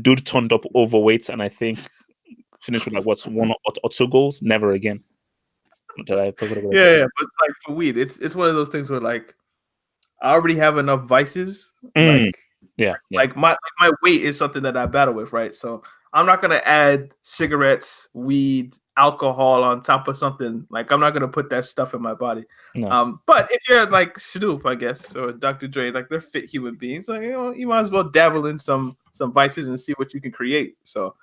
Speaker 1: Dude turned up overweight, and I think finished with like one or two goals. Never again.
Speaker 2: Yeah, but like for weed, it's one of those things where like I already have enough vices. Like my weight is something that I battle with, right? So I'm not gonna add cigarettes, weed, alcohol on top of something. Like, I'm not gonna put that stuff in my body.
Speaker 1: No.
Speaker 2: But if you're like Snoop, I guess, or Dr. Dre, like, they're fit human beings. Like, you might as well dabble in some vices and see what you can create. So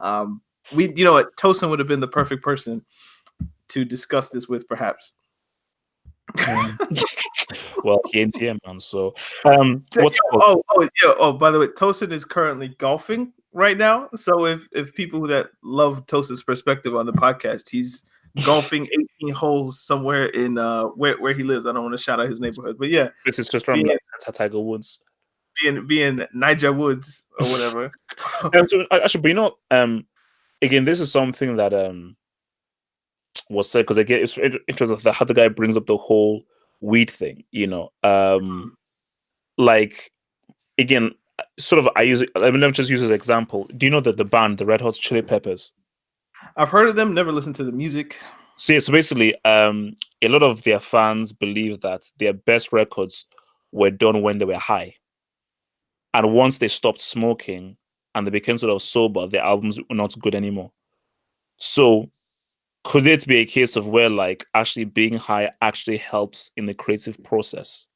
Speaker 2: Tosin would have been the perfect person to discuss this with, perhaps.
Speaker 1: Well, he ain't here, man. So, what's up?
Speaker 2: Yeah. Oh, by the way, Tosin is currently golfing right now. So if people that love Tosin's perspective on the podcast, he's golfing 18 holes somewhere in where he lives. I don't want to shout out his neighborhood, but yeah,
Speaker 1: This is just from
Speaker 2: being
Speaker 1: Tiger Woods.
Speaker 2: being Niger Woods or whatever.
Speaker 1: So actually, but again, this is something that was said because again, it's interesting that how the guy brings up the whole weed thing. Like again, sort of let me just use as an example. Do you know that the band, the Red Hot Chili Peppers?
Speaker 2: I've heard of them, never listened to the music.
Speaker 1: So basically, a lot of their fans believe that their best records were done when they were high, and once they stopped smoking and they became sort of sober, their albums were not good anymore. So could it be a case of where like actually being high actually helps in the creative process?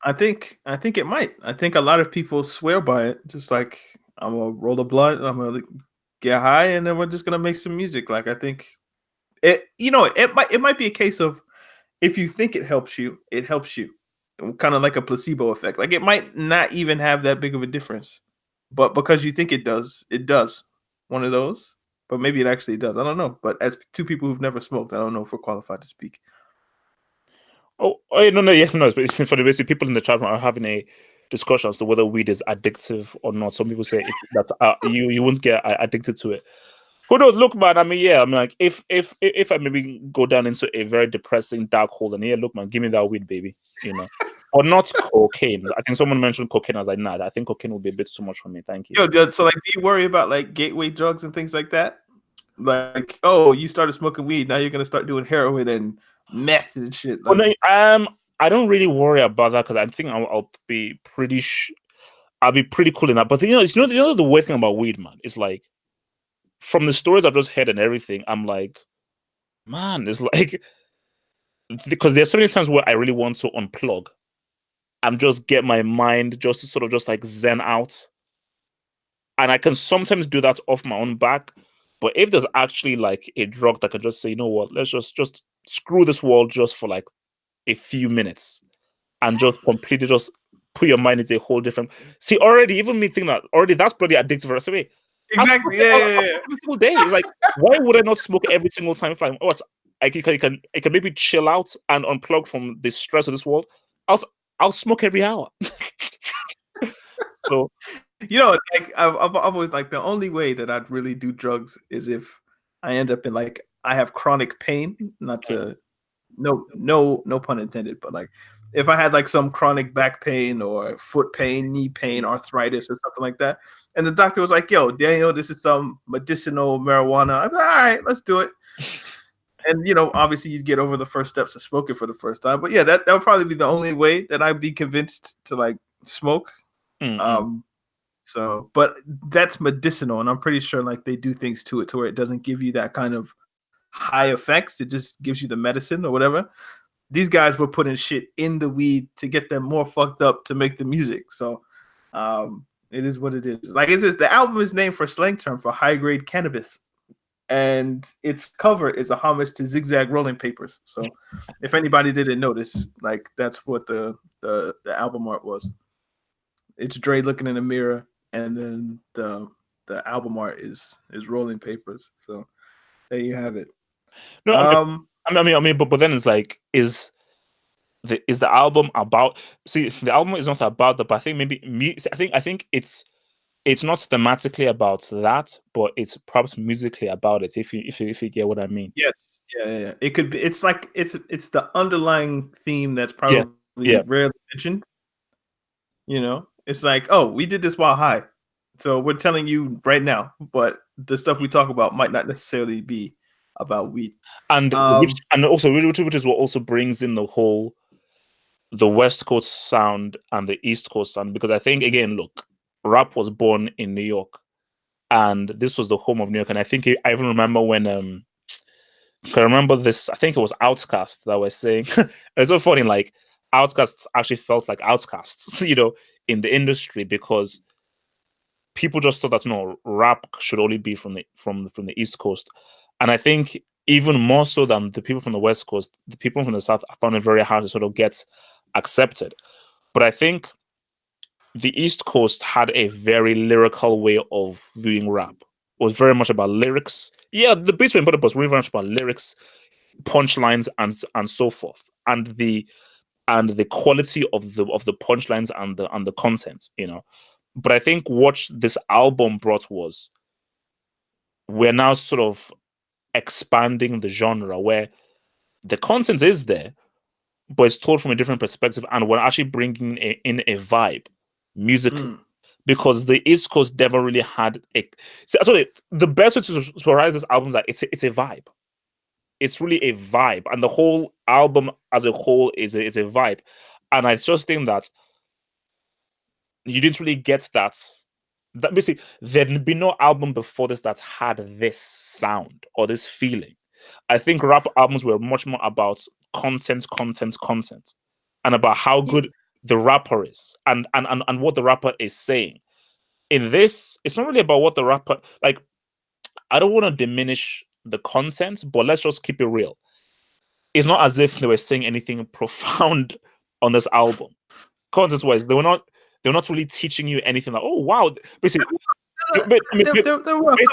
Speaker 2: I think it might. I think a lot of people swear by it. Just like I'm gonna roll a blunt, I'm gonna get high, and then we're just gonna make some music. Like I think it. It might be a case of if you think it helps you, it helps you. Kind of like a placebo effect. Like it might not even have that big of a difference, but because you think it does, it does. One of those. But maybe it actually does. I don't know. But as two people who've never smoked, I don't know if we're qualified to speak.
Speaker 1: No, yeah, no. For the basic people in the chat are having a discussion as to whether weed is addictive or not. Some people say that you won't get addicted to it. Who knows? Look, man. I mean, yeah. I'm like, if I maybe go down into a very depressing dark hole, and yeah, look, man, give me that weed, baby. Or not cocaine. I think someone mentioned cocaine. I was like, nah, I think cocaine will be a bit too much for me. Thank you.
Speaker 2: So like, do you worry about like gateway drugs and things like that? Like, oh, you started smoking weed, now you're gonna start doing heroin and meth and shit. Like,
Speaker 1: I don't really worry about that because I think I'll be pretty. I'll be pretty cool in that. But the weird thing about weed, man, is like from the stories I've just heard and everything, I'm like, man, it's like because there's so many times where I really want to unplug and just get my mind just to sort of just like zen out, and I can sometimes do that off my own back. But if there's actually like a drug that can just say, you know what, let's just screw this world just for like a few minutes and just completely just put your mind into a whole different. See, already, even me thinking that already that's pretty addictive. For us. I mean,
Speaker 2: exactly. Yeah.
Speaker 1: every single day. It's like, why would I not smoke every single time? If I'm, I can maybe chill out and unplug from the stress of this world. I'll smoke every hour. So,
Speaker 2: like I've always like the only way that I'd really do drugs is if I end up in like I have chronic pain. Not to no pun intended, but like if I had like some chronic back pain or foot pain, knee pain, arthritis or something like that, and the doctor was like, "Yo, Daniel, this is some medicinal marijuana." I'm like, "All right, let's do it." And obviously you'd get over the first steps of smoking for the first time. But yeah, that would probably be the only way that I'd be convinced to like smoke. So, but that's medicinal, and I'm pretty sure like they do things to it to where it doesn't give you that kind of high effects. It just gives you the medicine or whatever. These guys were putting shit in the weed to get them more fucked up to make the music. So, it is what it is. Like it says, the album is named for a slang term for high grade cannabis, and its cover is a homage to Zigzag Rolling Papers. So, if anybody didn't notice, like that's what the album art was. It's Dre looking in the mirror, and then the album art is rolling papers. So there you have it.
Speaker 1: No, I mean, but then it's like, is the album about? See, the album is not about that, but I think maybe me. I think it's not thematically about that, but it's perhaps musically about it. If you get what I mean.
Speaker 2: Yes. Yeah. It could be. It's like it's the underlying theme that's probably rarely mentioned. It's like, oh, we did this while high, so we're telling you right now. But the stuff we talk about might not necessarily be about weed.
Speaker 1: And which is what also brings in the West Coast sound and the East Coast sound, because I think again, look, rap was born in New York, and this was the home of New York. And I think I even remember when I remember this. I think it was Outkast that was saying it's so funny. Like Outcasts actually felt like outcasts, in the industry, because people just thought that rap should only be from the East Coast. And I think even more so than the people from the West Coast, the people from the South found it very hard to sort of get accepted. But I think the East Coast had a very lyrical way of viewing rap. It was very much about lyrics. Yeah, the beats were important, but it was very much about lyrics, punchlines, and so forth, and the quality of the punchlines and the content. But I think what this album brought was we're now sort of expanding the genre where the content is there, but it's told from a different perspective, and we're actually bringing in a vibe musically. Because the East Coast never really had a. See, actually, the best way to summarize this album is that it's a vibe. It's really a vibe, and the whole album as a whole is a vibe. And I just think that you didn't really get that. That basically, there'd been no album before this that had this sound or this feeling. I think rap albums were much more about content, and about how good the rapper is and what the rapper is saying. In this, it's not really about what the rapper like. I don't want to diminish the content, but let's just keep it real. It's not as if they were saying anything profound on this album. Content wise, they were not really teaching you anything like, oh wow. Basically, basically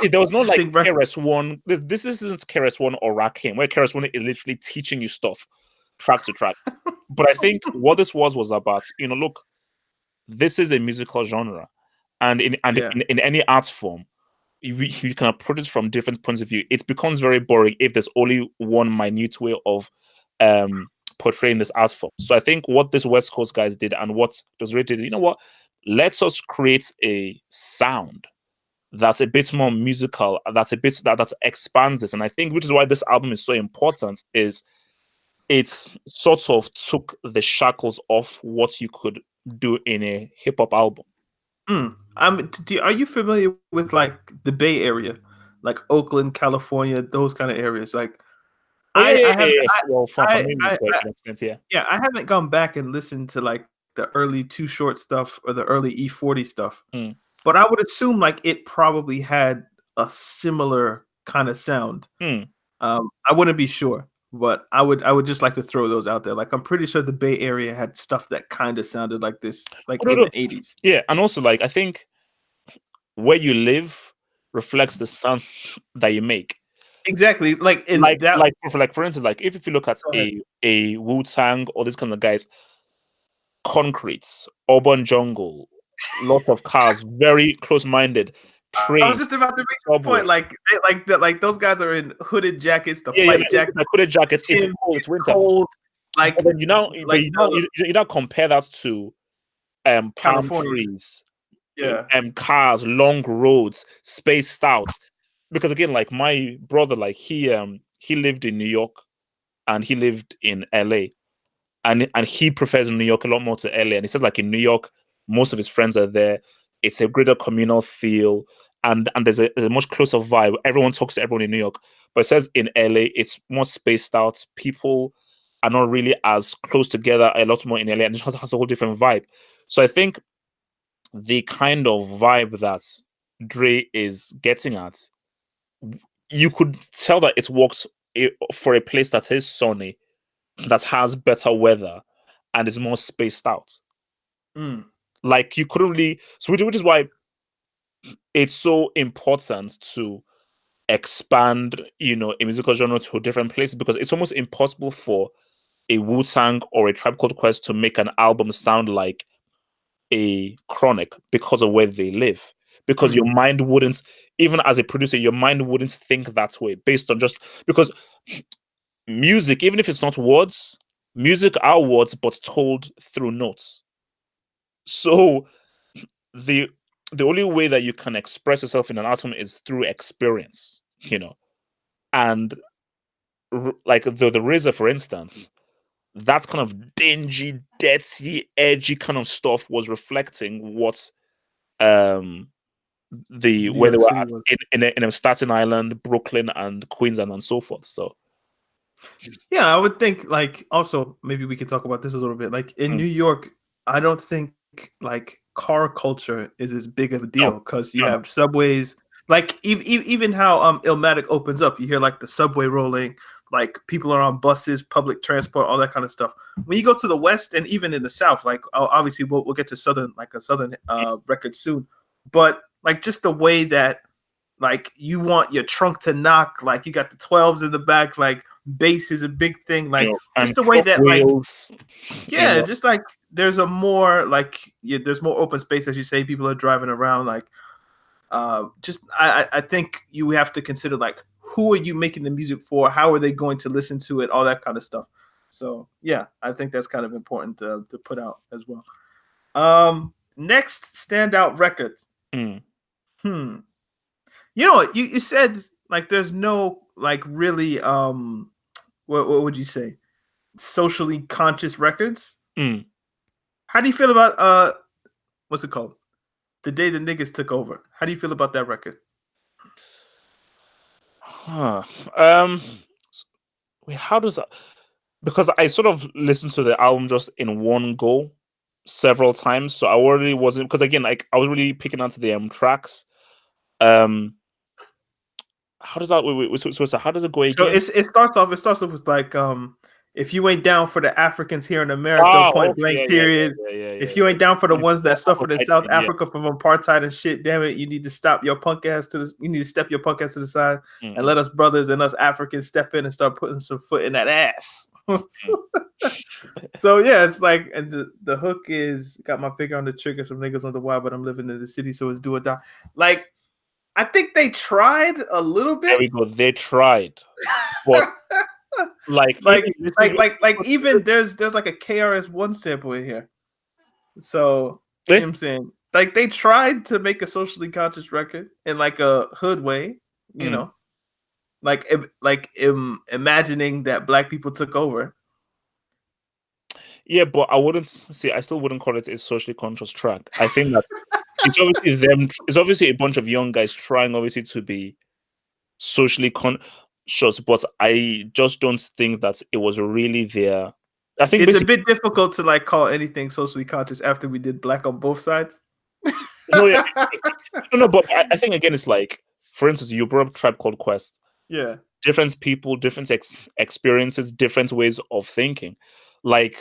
Speaker 1: there was no like KRS-One. This isn't KRS-One or Rakim, where KRS-One is literally teaching you stuff track to track. But I think what this was about, look, this is a musical genre. And in any art form, you can approach it from different points of view. It becomes very boring if there's only one minute way of portraying this art form. So I think what this West Coast guys did and what was rated, you know what? Let's us create a sound that's a bit more musical, that's a bit that expands this. And I think which is why this album is so important, is it's sort of took the shackles off what you could do in a hip hop album.
Speaker 2: Are you familiar with like the Bay Area, like Oakland, California, those kind of areas? Like, I haven't gone back and listened to like the early Too Short stuff or the early E40 stuff, but I would assume like it probably had a similar kind of sound. I wouldn't be sure, but I would just like to throw those out there. Like, I'm pretty sure the Bay Area had stuff that kind of sounded like this, like in the 80s.
Speaker 1: Yeah, and also like I think where you live reflects the sounds that you make.
Speaker 2: Exactly, like
Speaker 1: for instance, like if you look at a Wu-Tang or these kind of guys, concrete, urban jungle, lot of cars, very close-minded. Train,
Speaker 2: I was just about to make the point, like those guys are in hooded jackets, flight jackets,
Speaker 1: like hooded jackets. It's cold, it's winter.
Speaker 2: Cold, like,
Speaker 1: but then you now compare that to palm
Speaker 2: California.
Speaker 1: trees, cars, long roads, spaced out. Because again, like my brother, like he lived in New York and he lived in LA, and he prefers New York a lot more to LA. And he says like in New York, most of his friends are there. It's a greater communal feel, and there's a much closer vibe. Everyone talks to everyone in New York, but it says in LA it's more spaced out. People are not really as close together. A lot more in LA, and it has a whole different vibe. So I think the kind of vibe that Dre is getting at, you could tell that it works for a place that is sunny, that has better weather, and is more spaced out. Like you couldn't really, so which is why it's so important to expand, a musical genre to different places, because it's almost impossible for a Wu-Tang or a Tribe Called Quest to make an album sound like a Chronic because of where they live. Because your mind wouldn't, even as a producer, your mind wouldn't think that way based on just because music, even if it's not words, music are words but told through notes. So the only way that you can express yourself in an album is through experience, and like the RZA, for instance, that kind of dingy, dirty, edgy kind of stuff was reflecting what where they were at in Staten Island, Brooklyn, and Queens, and so forth. So
Speaker 2: yeah, I would think like also maybe we could talk about this a little bit. Like in New York, I don't think like car culture is as big of a deal because you have subways. Like even how Illmatic opens up, you hear like the subway rolling, like people are on buses, public transport, all that kind of stuff. When you go to the West and even in the South, like obviously we'll get to southern record soon, but like just the way that like you want your trunk to knock, like you got the 12s in the back, like bass is a big thing, like just the way
Speaker 1: truck
Speaker 2: that
Speaker 1: wheels,
Speaker 2: yeah, just like there's a more like there's more open space, as you say, people are driving around, like I think you have to consider like who are you making the music for, how are they going to listen to it, all that kind of stuff. So yeah, I think that's kind of important to put out as well. Next standout record. You know what you said, like there's no like really what would you say, socially conscious records. How do you feel about what's it called, The Day the Niggas Took Over? How do you feel about that record?
Speaker 1: Wait, how does that? Because I sort of listened to the album just in one go several times, so I already wasn't, because again, like I was really picking onto the tracks. How does that? So how does it go again?
Speaker 2: So it starts off with like if you ain't down for the Africans here in America, point blank, period. If you ain't down for the ones that suffered in South Africa from apartheid and shit, damn it, you need to step your punk ass to the side and let us brothers and us Africans step in and start putting some foot in that ass. So yeah, it's like, and the hook is got my finger on the trigger, some niggas on the wild, but I'm living in the city, so it's do or die. Like, I think they tried a little bit.
Speaker 1: There we go. They tried, but like
Speaker 2: even there's like a KRS-One sample in here. So you know what I'm saying, like they tried to make a socially conscious record in like a hood way, you know, like imagining that black people took over.
Speaker 1: Yeah, but I still wouldn't call it a socially conscious track. I think that it's obviously them. It's obviously a bunch of young guys trying, obviously, to be socially conscious, but I just don't think that it was really there. I think
Speaker 2: it's a bit difficult to like call anything socially conscious after we did Black on Both Sides.
Speaker 1: No, but I think again, it's like, for instance, you brought up Tribe Called Quest.
Speaker 2: Yeah,
Speaker 1: different people, different experiences, different ways of thinking. Like,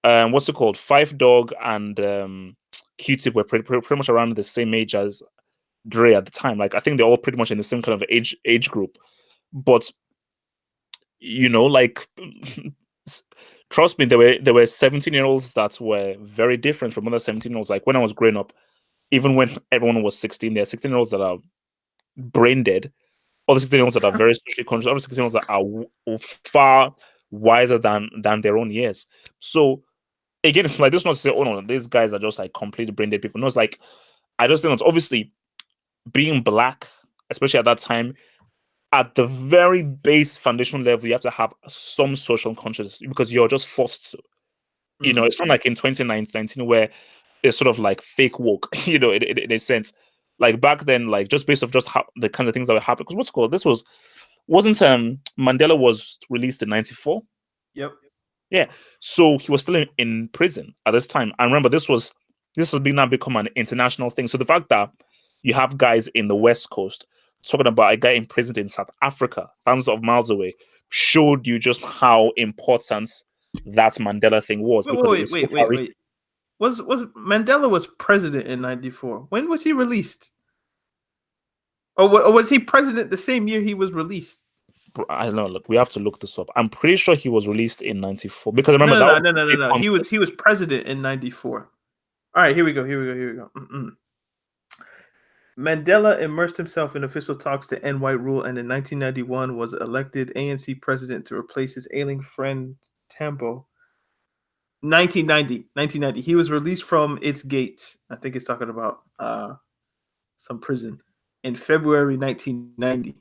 Speaker 1: what's it called? Five Dog and Q-Tip were pretty much around the same age as Dre at the time. Like, I think they're all pretty much in the same kind of age group. But you know, like, trust me, there were 17-year-olds that were very different from other 17-year-olds. Like when I was growing up, even when everyone was 16, there are 16-year-olds that are brain dead, other 16-year-olds that are very socially conscious, other 16-year-olds that are far wiser than their own years. So again, it's like, this not to say, oh no, these guys are just like completely brain dead people. No, it's like, I just think it's obviously being black, especially at that time, at the very base foundation level, you have to have some social consciousness because you're just forced to. You know, it's not like in 2019 where it's sort of like fake woke, you know, in a sense. Like back then, like just based off just how the kinds of things that were happening. Because what's called, wasn't Mandela was released in 94?
Speaker 2: Yep.
Speaker 1: Yeah. So he was still in prison at this time. I remember this was now become an international thing. So the fact that you have guys in the West Coast talking about a guy imprisoned in South Africa, thousands of miles away, showed you just how important that Mandela thing was.
Speaker 2: Wait. Was Mandela was president in 94? When was he released? Or was he president the same year he was released?
Speaker 1: I don't know. Look, we have to look this up. I'm pretty sure he was released in 94 because I remember
Speaker 2: no. He was president in 94. All right, here we go. Mandela immersed himself in official talks to end white rule, and in 1991 was elected ANC president to replace his ailing friend Tambo. 1990. He was released from its gates. I think it's talking about some prison in February 1990.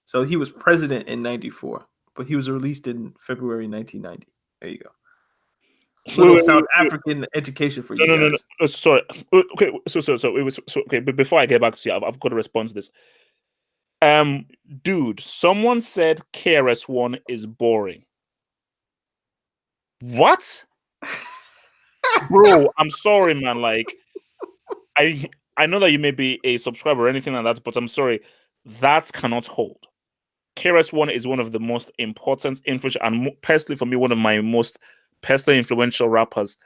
Speaker 2: So he was president in 94, but he was released in February 1990. There you go. Little South African education for you guys.
Speaker 1: No. Sorry. Okay. So it was okay. But before I get back to you, I've got to respond to this. Dude, someone said KRS-One is boring. What? Bro, I'm sorry, man. Like, I know that you may be a subscriber or anything like that, but I'm sorry, that cannot hold. KRS-One is one of the most important, influential, and personally for me, one of my most personally influential rappers,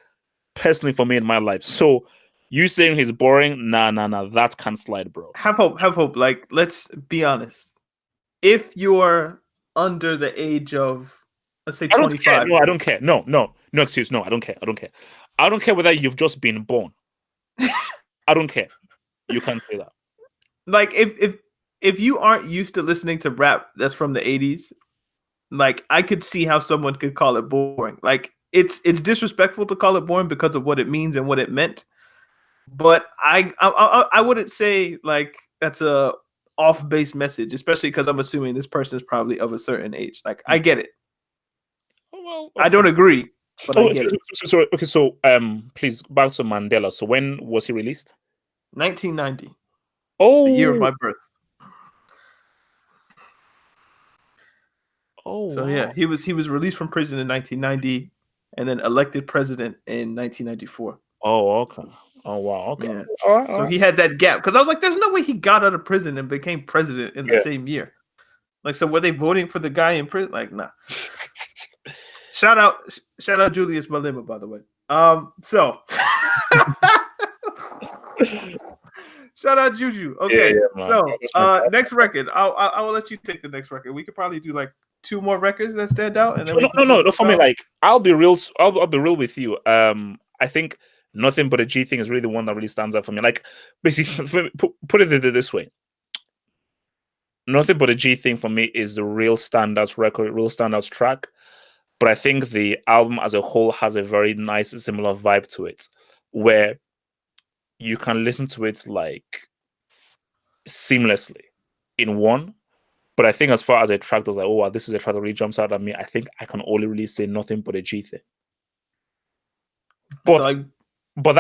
Speaker 1: personally for me in my life. So you saying he's boring? Nah, that can't slide, bro.
Speaker 2: Have hope. Like, let's be honest. If you're under the age of, let's say,
Speaker 1: I don't care.
Speaker 2: 25,
Speaker 1: No, I don't care. No excuse. No, I don't care. I don't care whether you've just been born. I don't care. You can't say that.
Speaker 2: like if you aren't used to listening to rap that's from the 80s, like I could see how someone could call it boring. Like it's disrespectful to call it boring because of what it means and what it meant. But I wouldn't say like that's a off base message, especially because I'm assuming this person is probably of a certain age. Like I get it.
Speaker 1: Well,
Speaker 2: I don't agree, but I get it.
Speaker 1: So please back to Mandela. So when was he released?
Speaker 2: 1990,
Speaker 1: Oh,
Speaker 2: the year of my birth.
Speaker 1: Oh,
Speaker 2: So
Speaker 1: wow.
Speaker 2: yeah, he was released from prison in 1990, and then elected president in 1994.
Speaker 1: Oh, okay. Oh, wow. Okay.
Speaker 2: Yeah.
Speaker 1: All right.
Speaker 2: So he had that gap because I was like, "There's no way he got out of prison and became president in the
Speaker 1: Yeah.
Speaker 2: same year." Like, so were they voting for the guy in prison? Like, nah. Shout out Julius Malema, by the way. So shout out Juju. Okay,
Speaker 1: Yeah,
Speaker 2: so next record. I will let you take the next record. We could probably do like 2 more records that stand out, and then
Speaker 1: no. For me, like I'll be real. I'll be real with you. I think Nothing But a G thing is really the one that really stands out for me. Like basically, put it this way. Nothing But a G thing for me is the real standout record, real standout track. But I think the album as a whole has a very nice, similar vibe to it, where you can listen to it like seamlessly in one. But I think as far as a track that's like, oh wow, this is a track that really jumps out at me, I think I can only really say Nothing But a G thing. But
Speaker 2: so
Speaker 1: but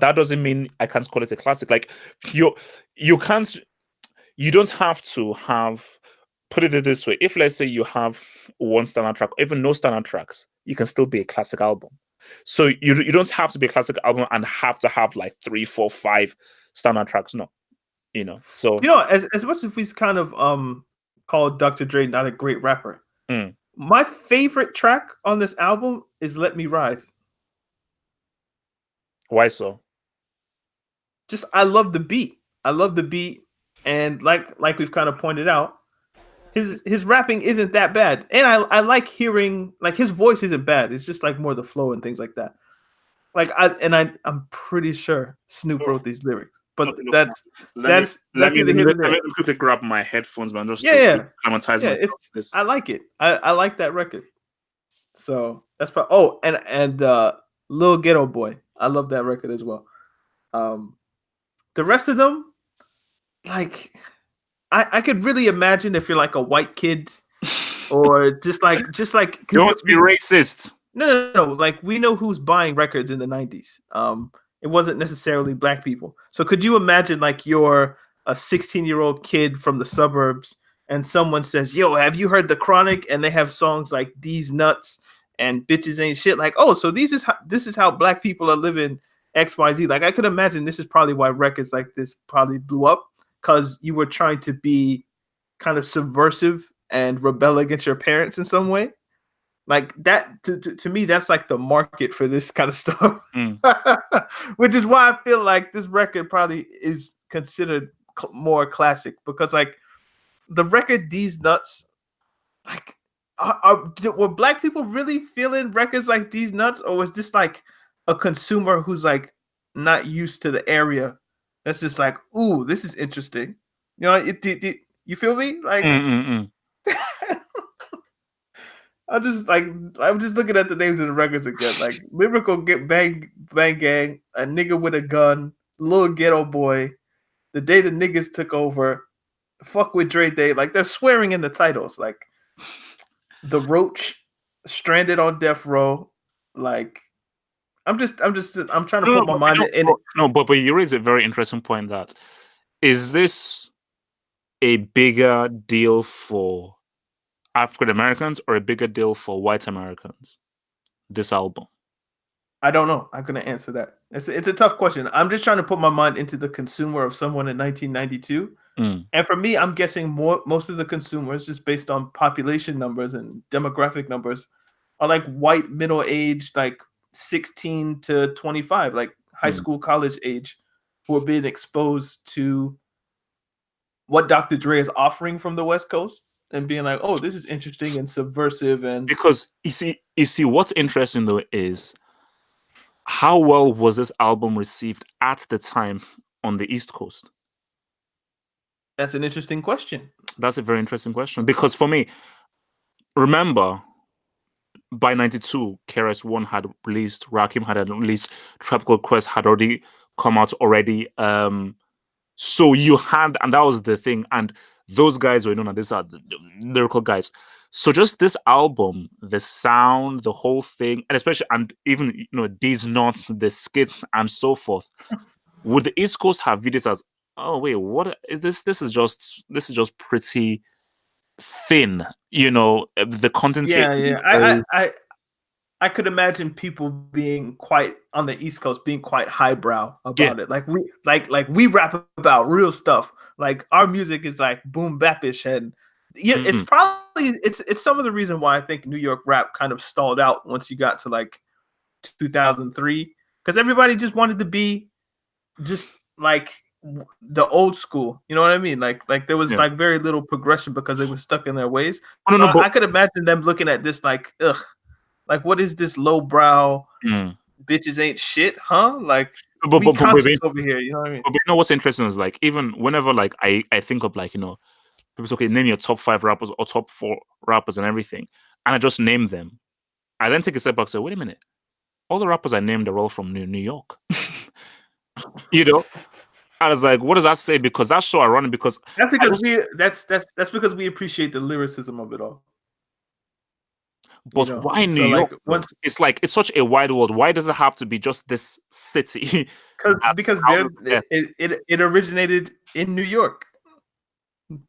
Speaker 1: that doesn't mean I can't call it a classic. Like you don't have to have, put it this way. If let's say you have one standard track, even no standard tracks, you can still be a classic album. So you don't have to be a classic album and have to have like 3, 4, 5 standard tracks. No, So
Speaker 2: as much as we've kind of called Dr. Dre not a great rapper,
Speaker 1: Mm.
Speaker 2: my favorite track on this album is "Let Me Ride."
Speaker 1: Why so?
Speaker 2: Just I love the beat. And like we've kind of pointed out, his rapping isn't that bad, and I like hearing like his voice isn't bad. It's just like more the flow and things like that. Like I'm pretty sure Snoop wrote these lyrics, but that's neither here nor there.
Speaker 1: Let me quickly grab my headphones, man. Just
Speaker 2: Yeah.
Speaker 1: dramatize myself.
Speaker 2: I like it. I like that record. So that's probably. And Lil Ghetto Boy. I love that record as well. The rest of them, like, I could really imagine if you're like a white kid, or just like
Speaker 1: you want to be racist.
Speaker 2: No. Like, we know who's buying records in the 90s. It wasn't necessarily black people. So could you imagine like you're a 16-year-old kid from the suburbs and someone says, "Yo, have you heard The Chronic?" And they have songs like "These Nuts" and "Bitches Ain't Shit." Like, oh, so this is how black people are living XYZ. Like, I could imagine this is probably why records like this probably blew up, because you were trying to be kind of subversive and rebel against your parents in some way. Like that, to me, that's like the market for this kind of stuff. Which is why I feel like this record probably is considered more classic, because like the record "These Nuts," like were black people really feeling records like "These Nuts," or was this like a consumer who's like not used to the area that's just like, ooh, this is interesting? You feel me? Like, I'm just looking at the names of the records again. Like Lyrical Get Bang Gang, A Nigga with a Gun, Lil Ghetto Boy, The Day the Niggas Took Over, Fuck with Dre Day. Like, they're swearing in the titles. Like The Roach, Stranded on Death Row. Like, I'm trying to put my mind in it.
Speaker 1: No, but you raise a very interesting point. That is this a bigger deal for African Americans or a bigger deal for white Americans? This album,
Speaker 2: I don't know. I'm gonna answer that. It's a tough question. I'm just trying to put my mind into the consumer of someone in 1992
Speaker 1: Mm.
Speaker 2: And for me, I'm guessing most of the consumers, just based on population numbers and demographic numbers, are like white, middle aged, like 16 to 25, like high
Speaker 1: Mm.
Speaker 2: school, college age, who are being exposed to what Dr. Dre is offering from the West Coast and being like, oh, this is interesting and subversive. And
Speaker 1: Because you see, what's interesting though is how well was this album received at the time on the East Coast?
Speaker 2: that's an interesting question.
Speaker 1: That's a very interesting question. Because for me, remember, by 92, KRS-One had released, Rakim had released, Tropical Quest had already come out already. So you had, and that was the thing, and those guys were known, and these are the lyrical guys. So just this album, the sound, the whole thing, and especially, and even these notes, the skits, and so forth. Would the East Coast have viewed it as, oh wait, what is this? This is just pretty thin, the contents here.
Speaker 2: Yeah, yeah. I could imagine people being quite on the East Coast being quite highbrow
Speaker 1: Yeah.
Speaker 2: about it. Like we rap about real stuff. Like our music is like boom bapish, and yeah, it's
Speaker 1: Mhm.
Speaker 2: probably it's some of the reason why I think New York rap kind of stalled out once you got to like 2003, because everybody just wanted to be just like the old school. You know what I mean? Like there was
Speaker 1: Yeah.
Speaker 2: like very little progression because they were stuck in their ways.
Speaker 1: No,
Speaker 2: So
Speaker 1: no, but
Speaker 2: I could imagine them looking at this like, ugh, like what is this lowbrow
Speaker 1: mm.
Speaker 2: bitches ain't shit, huh? Like
Speaker 1: but,
Speaker 2: we
Speaker 1: but, but, but,
Speaker 2: conscious over here, you know what I mean?
Speaker 1: but what's interesting is like even whenever like I think of like people say, okay, name your top 5 rappers or top 4 rappers and everything, and I just name them. I then take a step back and say, wait a minute, all the rappers I named are all from New York. you know, I was like, what does that say? Because that's so ironic. Because
Speaker 2: That's
Speaker 1: I
Speaker 2: because
Speaker 1: just,
Speaker 2: that's because we appreciate the lyricism of it all, you
Speaker 1: but
Speaker 2: know.
Speaker 1: why New
Speaker 2: So like
Speaker 1: York though?
Speaker 2: once
Speaker 1: It's like it's such a wide world. Why does it have to be just this city? That's
Speaker 2: because
Speaker 1: out of the
Speaker 2: it originated in New York,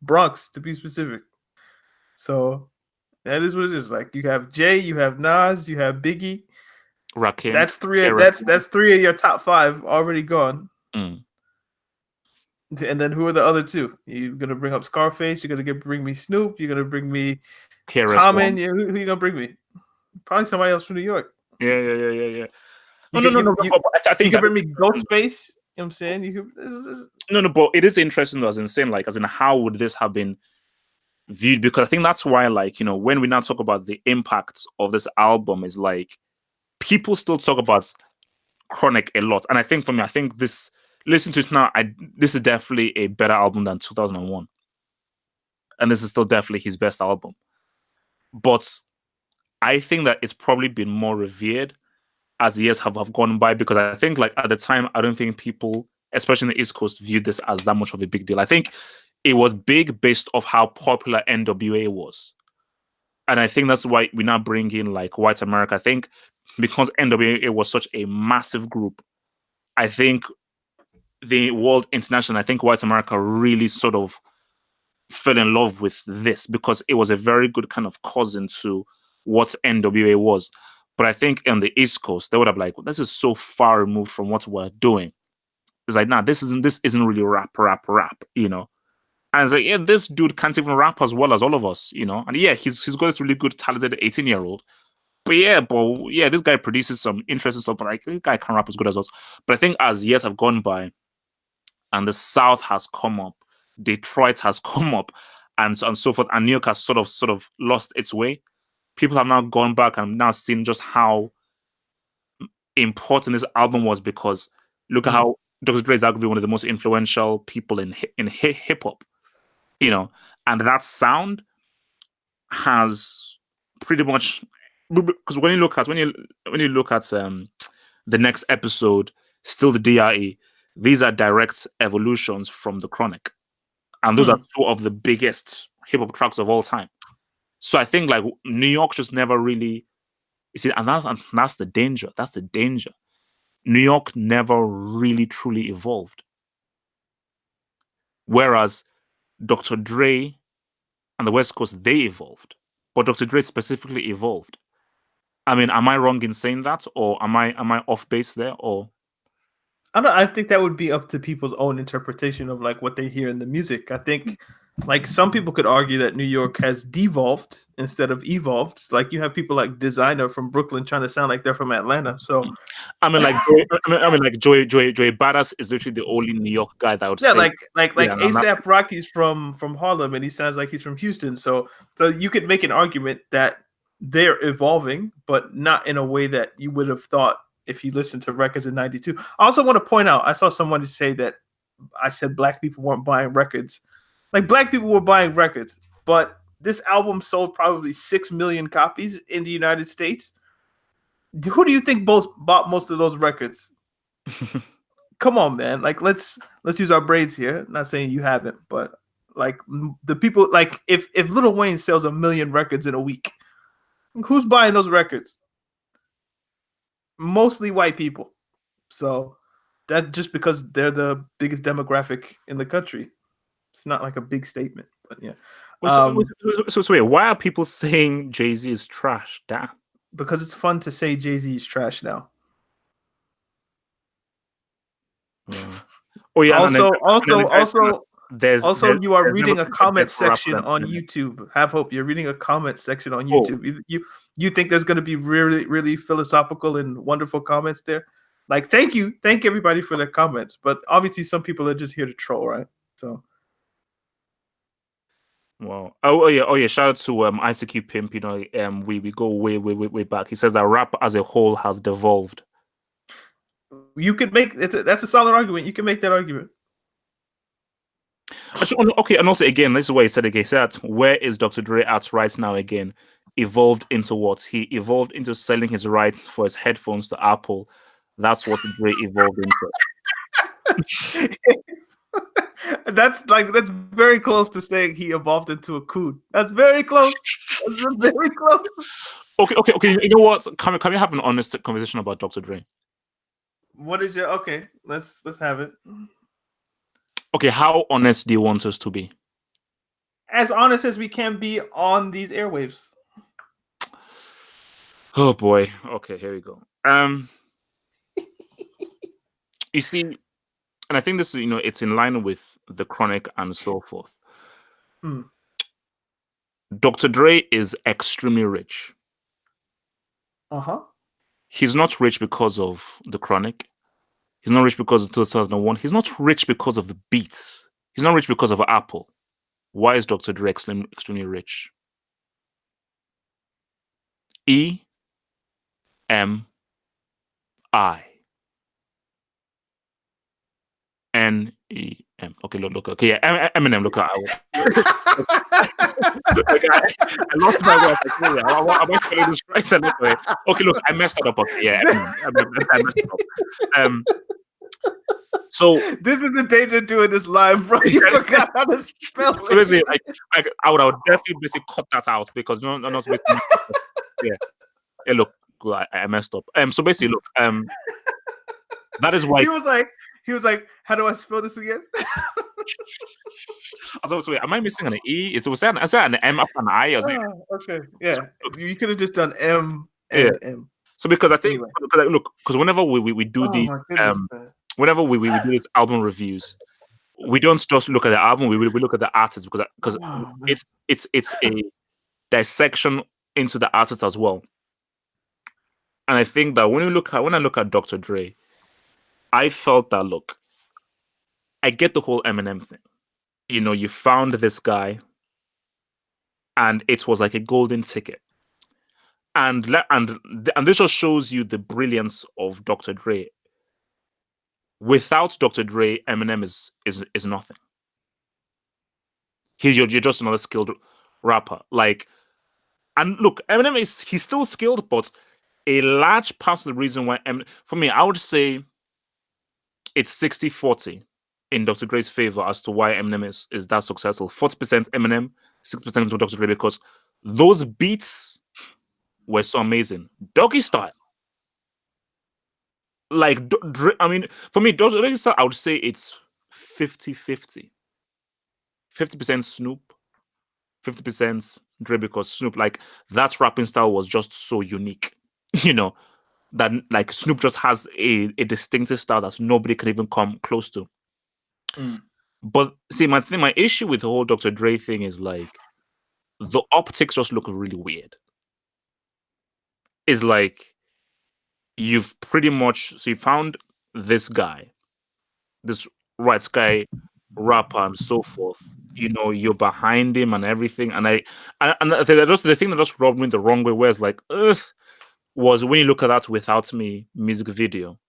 Speaker 2: Bronx to be specific. So that is what it is. Like you have Jay, you have Nas, you have Biggie.
Speaker 1: Rakim,
Speaker 2: That's three.
Speaker 1: KRS.
Speaker 2: That's three of your top five already gone.
Speaker 1: Mm,
Speaker 2: And then who are the other two? You're gonna bring up Scarface. You're gonna bring me Snoop. You're gonna bring me
Speaker 1: KRS
Speaker 2: Common.
Speaker 1: One.
Speaker 2: Yeah, who you gonna bring me? Probably somebody else from New York.
Speaker 1: Yeah. No,
Speaker 2: You
Speaker 1: no,
Speaker 2: get
Speaker 1: no,
Speaker 2: you
Speaker 1: no.
Speaker 2: you
Speaker 1: But I
Speaker 2: you
Speaker 1: think
Speaker 2: can bring me Ghostface. You know what I'm saying? You can,
Speaker 1: no, no. But it is interesting though, as in saying like, as in how would this have been viewed? Because I think that's why, like, when we now talk about the impact of this album, is like people still talk about Chronic a lot, and I think for me, I think this listen to it now, this is definitely a better album than 2001, and this is still definitely his best album. But I think that it's probably been more revered as the years have gone by, because I think like at the time, I don't think people, especially in the East Coast, viewed this as that much of a big deal. I think it was big based off how popular NWA was. And I think that's why we now bring in like White America. I think because NWA was such a massive group, I think the world international, I think White America really sort of fell in love with this because it was a very good kind of cousin to what NWA was. But I think on the East Coast, they would have like, this is so far removed from what we're doing. It's like, nah, this isn't really rap. And it's like, yeah, this dude can't even rap as well as all of us. And yeah, he's got this really good, talented 18-year-old. But yeah, this guy produces some interesting stuff, but like this guy can't rap as good as us. But I think as years have gone by and the South has come up, Detroit has come up, and so forth, and New York has sort of lost its way. People have now gone back and now seen just how important this album was, because look at how Dr. Dre is arguably one of the most influential people in hip hop, and that sound has pretty much, because when you look at the next episode, Still the DRE, these are direct evolutions from the Chronic, and those are two of the biggest hip hop tracks of all time. So I think like New York just never really, you see, and that's the danger. That's the danger. New York never really truly evolved, whereas Dr. Dre and the West Coast, they evolved, but Dr. Dre specifically evolved. I mean, am I wrong in saying that, or am I off base there, or?
Speaker 2: I think that would be up to people's own interpretation of like what they hear in the music. I think like some people could argue that New York has devolved instead of evolved. Like you have people like Designer from Brooklyn trying to sound like they're from Atlanta. So
Speaker 1: I mean, like, Joey Badass is literally the only New York guy that would
Speaker 2: yeah,
Speaker 1: say,
Speaker 2: like
Speaker 1: yeah,
Speaker 2: ASAP Rocky's from Harlem and he sounds like he's from Houston. So you could make an argument that they're evolving, but not in a way that you would have thought if you listened to records in '92. I also want to point out, I saw someone say that I said black people weren't buying records. Like black people were buying records, but this album sold probably 6 million copies in the United States. Who do you think both bought most of those records? Come on, man. Like let's use our brains here. Not saying you haven't, but like the people, like if Lil Wayne sells 1 million records in a week, who's buying those records? Mostly white people. So that just because they're the biggest demographic in the country. It's not like a big statement, but yeah.
Speaker 1: So wait, why are people saying Jay-Z is trash? Damn.
Speaker 2: Because it's fun to say Jay-Z is trash now.
Speaker 1: Oh yeah.
Speaker 2: Also,
Speaker 1: there's
Speaker 2: you are reading a comment section on YouTube. Have hope. You're reading a comment section on YouTube. You think there's going to be really, really philosophical and wonderful comments there? Like, thank everybody for their comments. But obviously, some people are just here to troll, right? So.
Speaker 1: Well, oh yeah. Shout out to ICQ Pimp. You know, we go way back. He says that rap as a whole has devolved.
Speaker 2: You could make that's a solid argument. You can make that argument.
Speaker 1: Actually, okay, and also again, this is what he said again. He said, where is Dr. Dre at right now again? Evolved into what? He evolved into selling his rights for his headphones to Apple. That's what Dre evolved into.
Speaker 2: That's very close to saying he evolved into a coon. That's very close. That's very close.
Speaker 1: Okay. You know what? Can we have an honest conversation about Dr. Dre?
Speaker 2: What is your okay? Let's have it.
Speaker 1: Okay, how honest do you want us to be?
Speaker 2: As honest as we can be on these airwaves.
Speaker 1: Oh boy. Okay, here we go. You see, and I think this is, it's in line with the Chronic and so forth. Dr. Dre is extremely rich. He's not rich because of the Chronic. He's not rich because of 2001. He's not rich because of the beats. He's not rich because of Apple. Why is Dr. Dre extremely rich? EMI. NEM. Okay, look. Okay, yeah, Eminem. Look, I lost my way. Am I spelling this right? Okay, look, I messed that up. Okay, yeah, Eminem. I messed it up. So
Speaker 2: this is the danger of doing this live, bro. You forgot how to spell it.
Speaker 1: So basically, I would definitely basically cut that out because no one's basically. Yeah. Hey, look, I messed up. So basically, look, that is why
Speaker 2: he was like, how do I spell this again?
Speaker 1: So wait, am I missing an E? Was that an M after an I?
Speaker 2: Okay, yeah. You could have just done M and M.
Speaker 1: So because I think, because whenever we do these, whenever we do these album reviews, we don't just look at the album. We look at the artist because it's a dissection into the artist as well. And I think that when I look at Dr. Dre, I felt that, look, I get the whole Eminem thing. You found this guy, and it was like a golden ticket. And this just shows you the brilliance of Dr. Dre. Without Dr. Dre, Eminem is nothing. You're just another skilled rapper. And look, Eminem he's still skilled, but a large part of the reason why for me, I would say it's 60-40 in Dr. Dre's favor as to why Eminem is that successful. 40% Eminem, 6% to Dr. Dre, because those beats were so amazing. Doggy Style. I mean, for me, Doggy Style, I would say it's 50-50. 50% Snoop, 50% Dre, because Snoop, that rapping style was just so unique. that like Snoop just has a distinctive style that nobody can even come close to.
Speaker 2: Mm.
Speaker 1: But see, my issue with the whole Dr. Dre thing is like the optics just look really weird. It's like you've pretty much you found this guy, this white guy rapper and so forth. You know, you're behind him and everything. And the thing that just rubbed me the wrong way was like, ugh, was when you look at that Without Me music video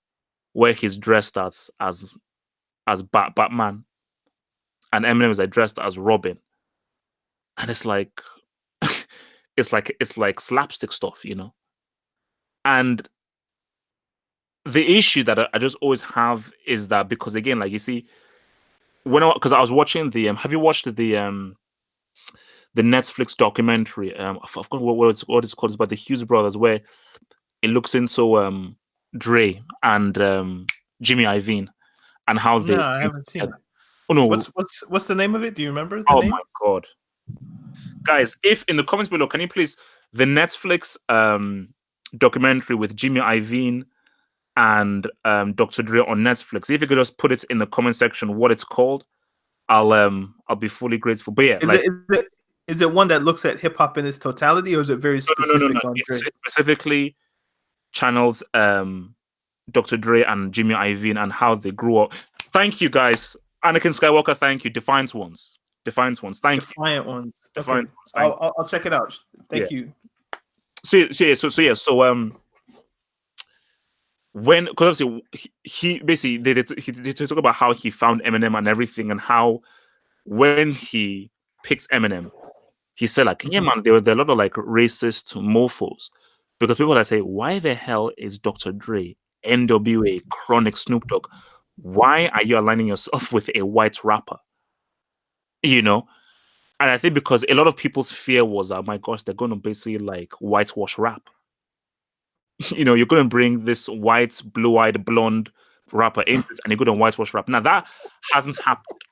Speaker 1: where he's dressed as Batman and Eminem is like dressed as Robin. And it's like it's like slapstick stuff, you know. And the issue that I just always have is that because again, like you see, because I was watching the have you watched the Netflix documentary? I forgot what it's called. It's about the Hughes brothers, where it looks into Dre and Jimmy Iovine and how they
Speaker 2: No, I
Speaker 1: came
Speaker 2: haven't seen
Speaker 1: together.
Speaker 2: it.
Speaker 1: Oh no!
Speaker 2: What's the name of it? Do you remember the
Speaker 1: Oh
Speaker 2: name?
Speaker 1: my god, guys! If in the comments below, can you please the Netflix documentary with Jimmy Iovine and Dr. Dre on Netflix? If you could just put it in the comment section what it's called, I'll be fully grateful. But yeah,
Speaker 2: Is
Speaker 1: like
Speaker 2: is it one that looks at hip hop in its totality, or is it very
Speaker 1: no.
Speaker 2: specific on
Speaker 1: It's
Speaker 2: Dre?
Speaker 1: it specifically channels Dr. Dre and Jimmy Iovine and how they grew up. Thank you guys. Anakin Skywalker, thank you. Defiance ones. Thank you.
Speaker 2: Defiant ones. Okay,
Speaker 1: Defiance ones, thank you.
Speaker 2: I'll check it out.
Speaker 1: Yeah.
Speaker 2: Thank you.
Speaker 1: So when because obviously he basically they talk about how he found Eminem and everything and how when he picked Eminem, he said like, yeah man, there are a lot of like racist mofos because people that say, why the hell is Dr. Dre, NWA, Chronic, Snoop Dogg? Why are you aligning yourself with a white rapper? You know, and I think because a lot of people's fear was, oh my gosh, they're going to basically like whitewash rap. You know, you're going to bring this white, blue-eyed, blonde rapper in, and you're going to whitewash rap. Now that hasn't happened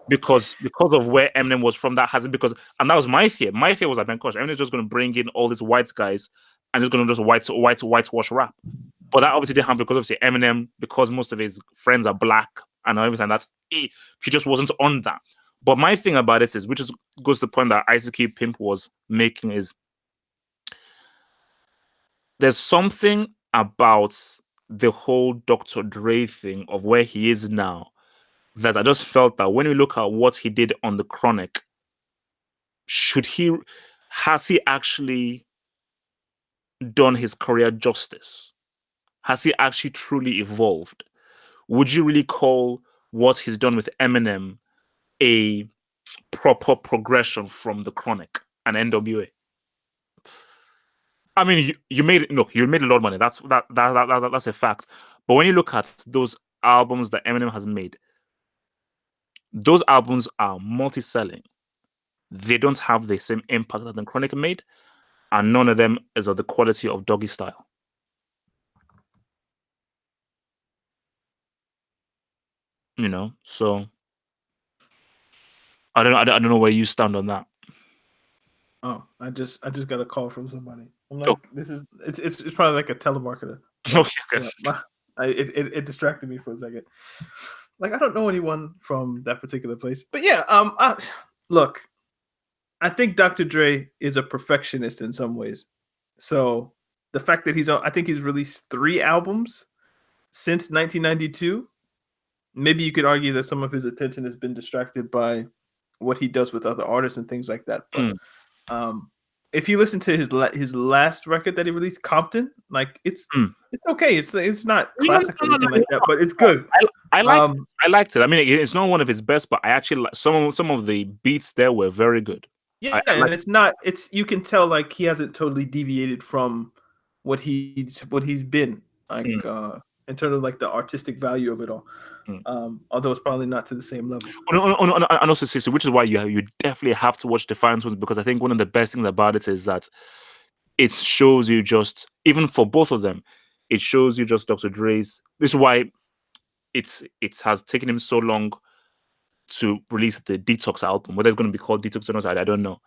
Speaker 1: because of where Eminem was from. That hasn't and that was my fear. My fear was like, man, gosh, Eminem's just going to bring in all these white guys and just going to just whitewash rap. But that obviously didn't happen because obviously Eminem, because most of his friends are black and everything, that's it. He just wasn't on that. But my thing about it is, which is goes to the point that Isaac Pimp was making, is there's something about the whole Dr. Dre thing of where he is now that I just felt that when we look at what he did on the Chronic, has he actually done his career justice? Has he actually truly evolved? Would you really call what he's done with Eminem a proper progression from the Chronic and NWA? I mean, you made it. Look, you made a lot of money. That's a fact. But when you look at those albums that Eminem has made, those albums are multi-selling. They don't have the same impact that the Chronic made, and none of them is of the quality of Doggy Style. You know, so I don't know where you stand on that.
Speaker 2: Oh, I just got a call from somebody. I'm like,
Speaker 1: Oh.
Speaker 2: it's probably like a telemarketer.
Speaker 1: Okay.
Speaker 2: It distracted me for a second. Like I don't know anyone from that particular place, but yeah. Look, I think Dr. Dre is a perfectionist in some ways. So the fact that I think he's released 3 albums since 1992. Maybe you could argue that some of his attention has been distracted by what he does with other artists and things like that. But if you listen to his last record that he released, Compton, like it's okay. It's not classic or anything like that, but it's good.
Speaker 1: I liked it. I mean, it's not one of his best, but I actually some of the beats there were very good.
Speaker 2: Yeah, and it's not. It's you can tell like he hasn't totally deviated from what he's been like in terms of like the artistic value of it all. Although it's probably not to the same level.
Speaker 1: And also, seriously, which is why you definitely have to watch Defiance Ones, because I think one of the best things about it is that it shows you just, even for both of them, it shows you just Dr. Dre's. This is why it has taken him so long to release the Detox album. Whether it's going to be called Detox or not, I don't know.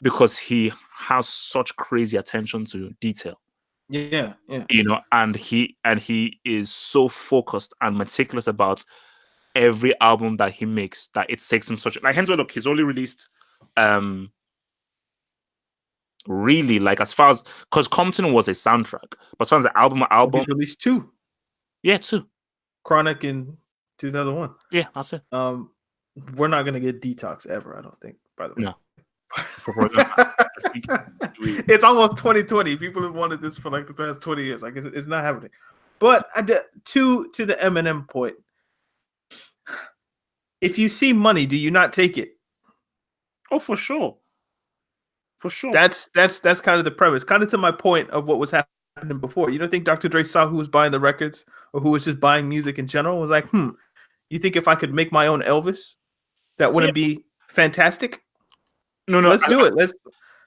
Speaker 1: Because he has such crazy attention to detail.
Speaker 2: Yeah, yeah.
Speaker 1: You know, and he is so focused and meticulous about every album that he makes that it takes him such like hence why look he's only released really like as far as because Compton was a soundtrack, but as far as the album,
Speaker 2: He's released 2,
Speaker 1: yeah, too.
Speaker 2: Chronic in 2001.
Speaker 1: Yeah, that's it.
Speaker 2: We're not gonna get Detox ever, I don't think. By the way,
Speaker 1: No. For example, I think
Speaker 2: it's almost 2020. People have wanted this for like the past 20 years. Like it's not happening. But to the Eminem point, if you see money, do you not take it?
Speaker 1: oh, for sure. For sure.
Speaker 2: That's kind of the premise. Kind of to my point of what was happening before. You don't think Dr. Dre saw who was buying the records or who was just buying music in general and was like, you think if I could make my own Elvis, that wouldn't be fantastic?
Speaker 1: No,
Speaker 2: Let's do it. Let's.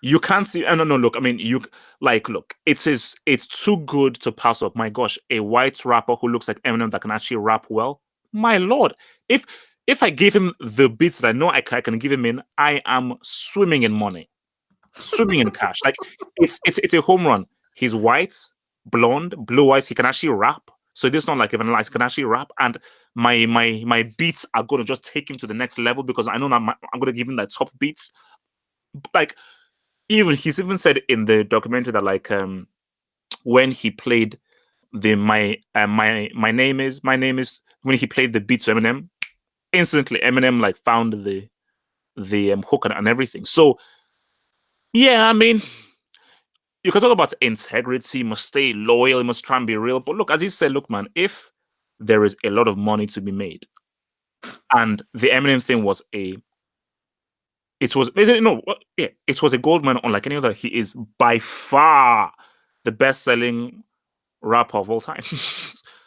Speaker 1: You can't see. No. Look, I mean, look. It's too good to pass up. My gosh, a white rapper who looks like Eminem that can actually rap well. My lord, if I gave him the beats that I know I can give him in, I am swimming in money, swimming in cash. Like it's a home run. He's white, blonde, blue eyes. He can actually rap. So this not like even like he can actually rap, and my beats are going to just take him to the next level because I know that I'm going to give him the top beats. Like he's even said in the documentary that like when he played the my name is when he played the beats to Eminem, instantly Eminem like found the hook and everything. So yeah, I mean, you can talk about integrity, you must stay loyal, you must try and be real. But look, as he said, look, man, if there is a lot of money to be made, and the Eminem thing was it was a gold mine unlike any other. He is by far the best-selling rapper of all time.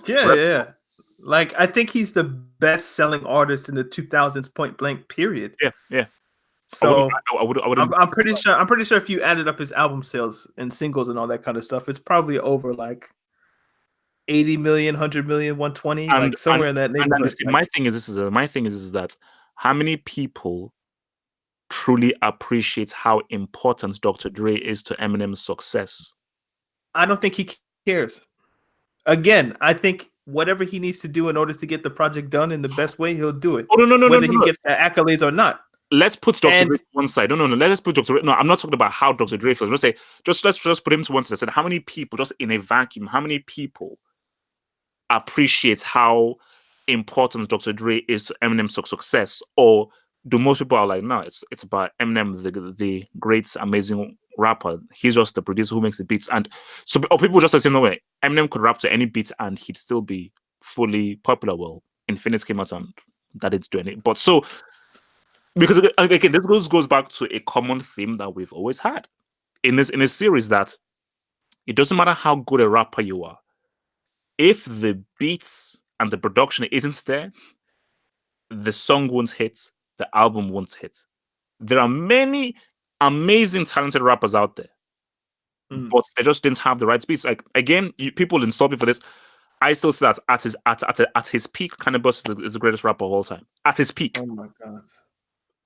Speaker 2: Yeah. Like I think he's the best-selling artist in the 2000s point blank period.
Speaker 1: Yeah.
Speaker 2: So
Speaker 1: I wouldn't.
Speaker 2: I'm pretty sure if you added up his album sales and singles and all that kind of stuff, it's probably over like 80 million, 100 million, 120, like somewhere in that neighborhood.
Speaker 1: My thing is that how many people truly appreciate how important Dr. Dre is to Eminem's success?
Speaker 2: I don't think he cares. Again, I think whatever he needs to do in order to get the project done in the best way, he'll do it.
Speaker 1: Oh no,
Speaker 2: whether he gets the accolades or not.
Speaker 1: Let's put Dr. Dre to one side. No. Let's put Dr. Dre. No, I'm not talking about how Dr. Dre feels. Let's put him to one side. I said, how many people, just in a vacuum, how many people appreciate how important Dr. Dre is to Eminem's success? Or do most people are like, no, it's about Eminem, the great, amazing rapper. He's just the producer who makes the beats. And so people just say, no way, Eminem could rap to any beat and he'd still be fully popular. Well, Infinite came out and that didn't do anything. But so, because again, this goes back to a common theme that we've always had in this series, that it doesn't matter how good a rapper you are, if the beats and the production isn't there, the song won't hit, the album won't hit. There are many amazing, talented rappers out there, but they just didn't have the right beats. Like again, people insult me for this. I still say that at his peak, cannabis is the greatest rapper of all time. At his peak.
Speaker 2: Oh my god.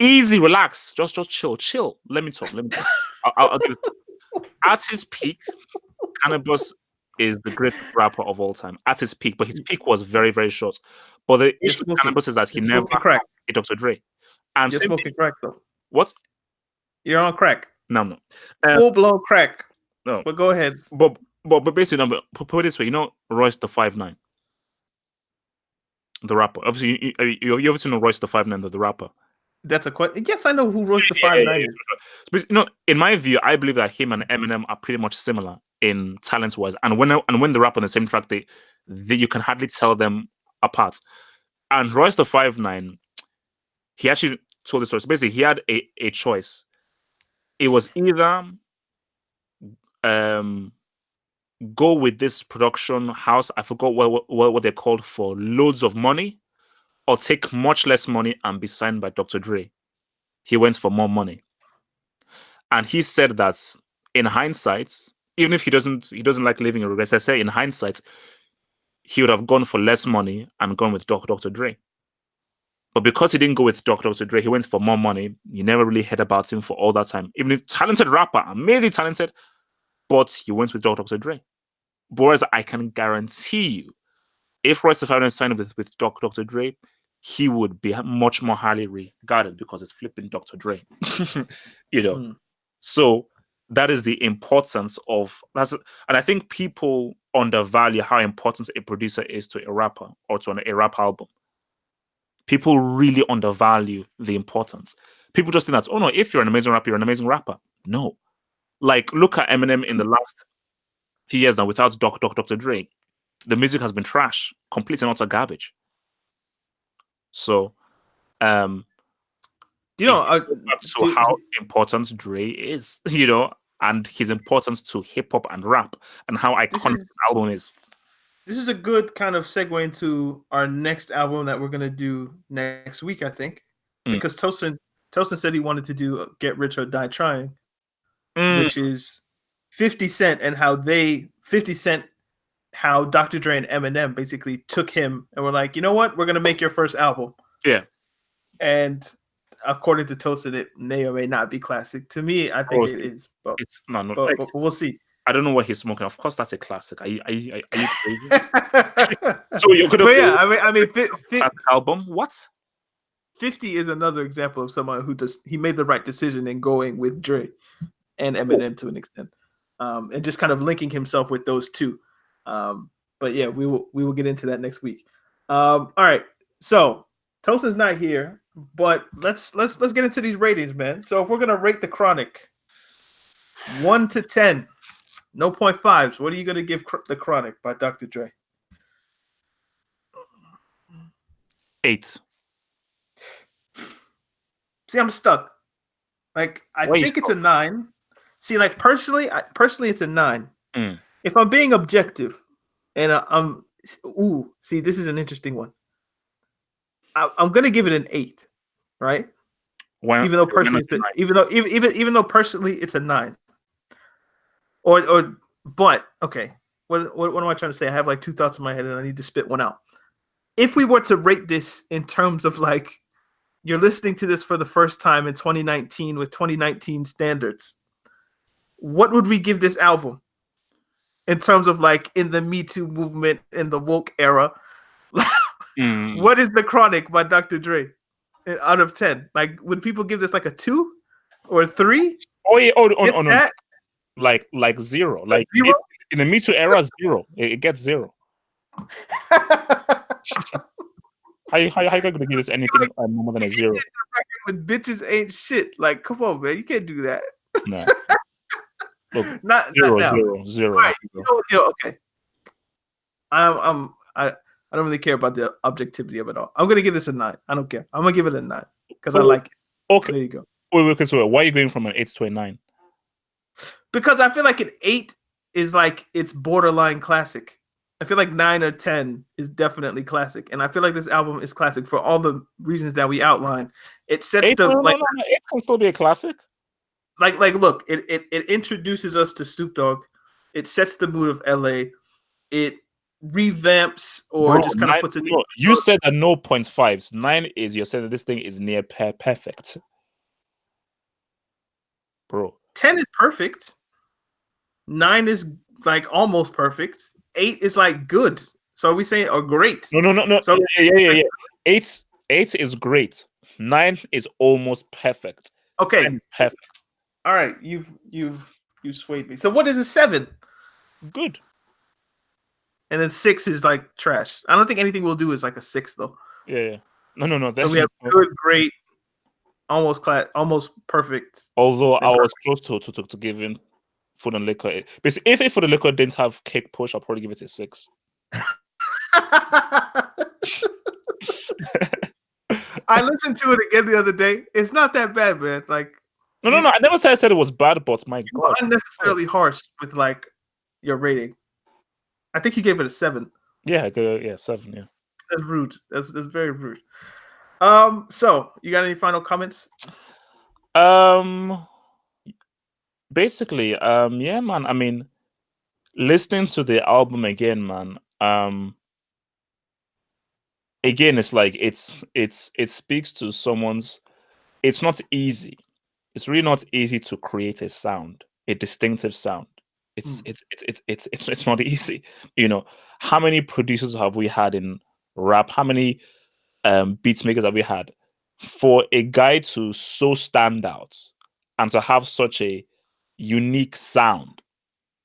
Speaker 1: Easy, relax, just chill. Let me talk. I'll give it. At his peak, cannabis is the greatest rapper of all time. At his peak, but his peak was very, very short. But the issue with cannabis is that he never had a Dr. Dre. And
Speaker 2: you're smoking crack though.
Speaker 1: What?
Speaker 2: You're on crack.
Speaker 1: No.
Speaker 2: Full blown crack.
Speaker 1: No.
Speaker 2: But go ahead.
Speaker 1: But basically, put it this way, you know Royce the 5'9", the rapper. Obviously, you obviously know Royce the 5'9", the rapper.
Speaker 2: That's a question. Yes, I know who Royce the 5'9" is.
Speaker 1: But, you know, in my view, I believe that him and Eminem are pretty much similar in talent-wise. And when they rap on the same track, they you can hardly tell them apart. And Royce the 5'9", he actually told the story. So basically, he had a choice. It was either go with this production house, I forgot what they're called, for loads of money, or take much less money and be signed by Dr. Dre. He went for more money. And he said that in hindsight, even if he doesn't like living in regrets, I say in hindsight, he would have gone for less money and gone with Dr. Dre. But because he didn't go with Dr. Dre, he went for more money. You never really heard about him for all that time. Even if talented rapper, amazing talented, but he went with Dr. Dre. Whereas I can guarantee you, if Royce the Five signed with Dr. Dre, he would be much more highly regarded because it's flipping Dr. Dre. You know,
Speaker 2: Mm.
Speaker 1: so that is the importance of that's, and I think people undervalue how important a producer is to a rapper or to a rap album. People really undervalue the importance. People just think that, oh no, if you're an amazing rapper, you're an amazing rapper. No. Like, look at Eminem in the last few years now without Dr. Dre. The music has been trash, complete and utter garbage. So,
Speaker 2: You know,
Speaker 1: back to how important Dre is, and his importance to hip hop and rap, and how iconic his album is.
Speaker 2: This is a good kind of segue into our next album that we're gonna do next week, I think, because Tosin said he wanted to do "Get Rich or Die Trying," which is 50 Cent and how 50 Cent, how Dr. Dre and Eminem basically took him and were like, you know what, we're gonna make your first album.
Speaker 1: Yeah.
Speaker 2: And according to Tosin, it may or may not be classic. To me, I think it is, but
Speaker 1: it's not.
Speaker 2: But we'll see.
Speaker 1: I don't know what he's smoking. Of course, that's a classic. Are you crazy? So you're gonna
Speaker 2: but yeah, I mean,
Speaker 1: album. What?
Speaker 2: 50 is another example of someone who he made the right decision in going with Dre and Eminem to an extent, and just kind of linking himself with those two. But yeah, we will get into that next week. All right, so Tosin's not here, but let's get into these ratings, man. So if we're gonna rate the Chronic, 1 to 10. No 0.5s. What are you going to give The Chronic by Dr. Dre?
Speaker 1: 8.
Speaker 2: See, I'm stuck. Like, I think it's a 9. See, like, personally, it's a 9. If I'm being objective, and see, this is an interesting one. I'm going to give it an 8, right? Even though personally, even though personally it's a 9. But okay, what am I trying to say? I have like two thoughts in my head and I need to spit one out. If we were to rate this in terms of like, you're listening to this for the first time in 2019 with 2019 standards, what would we give this album in terms of like in the Me Too movement, in the woke era? What is The Chronic by Dr. Dre out of 10? Like, would people give this like a 2 or a 3?
Speaker 1: Oh yeah, no. Like 0. Like
Speaker 2: 0?
Speaker 1: In the Me Too era, 0. It gets 0. How you gonna give this anything more than a 0?
Speaker 2: With bitches ain't shit. Like, come on, man, you can't do that.
Speaker 1: No. Look,
Speaker 2: not
Speaker 1: 0.
Speaker 2: Right. Okay. I don't really care about the objectivity of it all. I'm gonna give this a 9. I don't care. I'm gonna give it a 9 because I like it.
Speaker 1: Okay.
Speaker 2: There you go.
Speaker 1: Wait, so why are you going from an 8 to a 9?
Speaker 2: Because I feel like an 8 is like it's borderline classic. I feel like 9 or 10 is definitely classic, and I feel like this album is classic for all the reasons that we outlined. It sets
Speaker 1: 8 can still be a classic.
Speaker 2: Like look, it introduces us to Snoop Dogg. It sets the mood of LA. It revamps or just kind of puts it.
Speaker 1: No, you said that no 0.5s. 9 is, you're saying that this thing is near perfect, bro.
Speaker 2: 10 is perfect. 9 is like almost perfect. 8 is like good. So are we saying or great?
Speaker 1: No. So yeah. 8 is great. 9 is almost perfect.
Speaker 2: Okay,
Speaker 1: perfect.
Speaker 2: All right, you've swayed me. So what is a 7?
Speaker 1: Good.
Speaker 2: And then 6 is like trash. I don't think anything we'll do is like a 6 though.
Speaker 1: Yeah. No.
Speaker 2: So we have good, great, almost perfect.
Speaker 1: Although I was close to giving Food and Liquor. Basically, if Food and Liquor didn't have Cake Push, I'll probably give it a 6.
Speaker 2: I listened to it again the other day. It's not that bad, man. Like,
Speaker 1: no. I never said it was bad, but my God,
Speaker 2: unnecessarily harsh with like your rating. I think you gave it a 7.
Speaker 1: Yeah, 7. Yeah,
Speaker 2: that's rude. That's very rude. So you got any final comments?
Speaker 1: Basically, yeah, man. I mean, listening to the album again, man. Again, it's like it speaks to someone's. It's not easy. It's really not easy to create a sound, a distinctive sound. It's it's not easy. How many producers have we had in rap? How many beats makers have we had? For a guy to so stand out and to have such a unique sound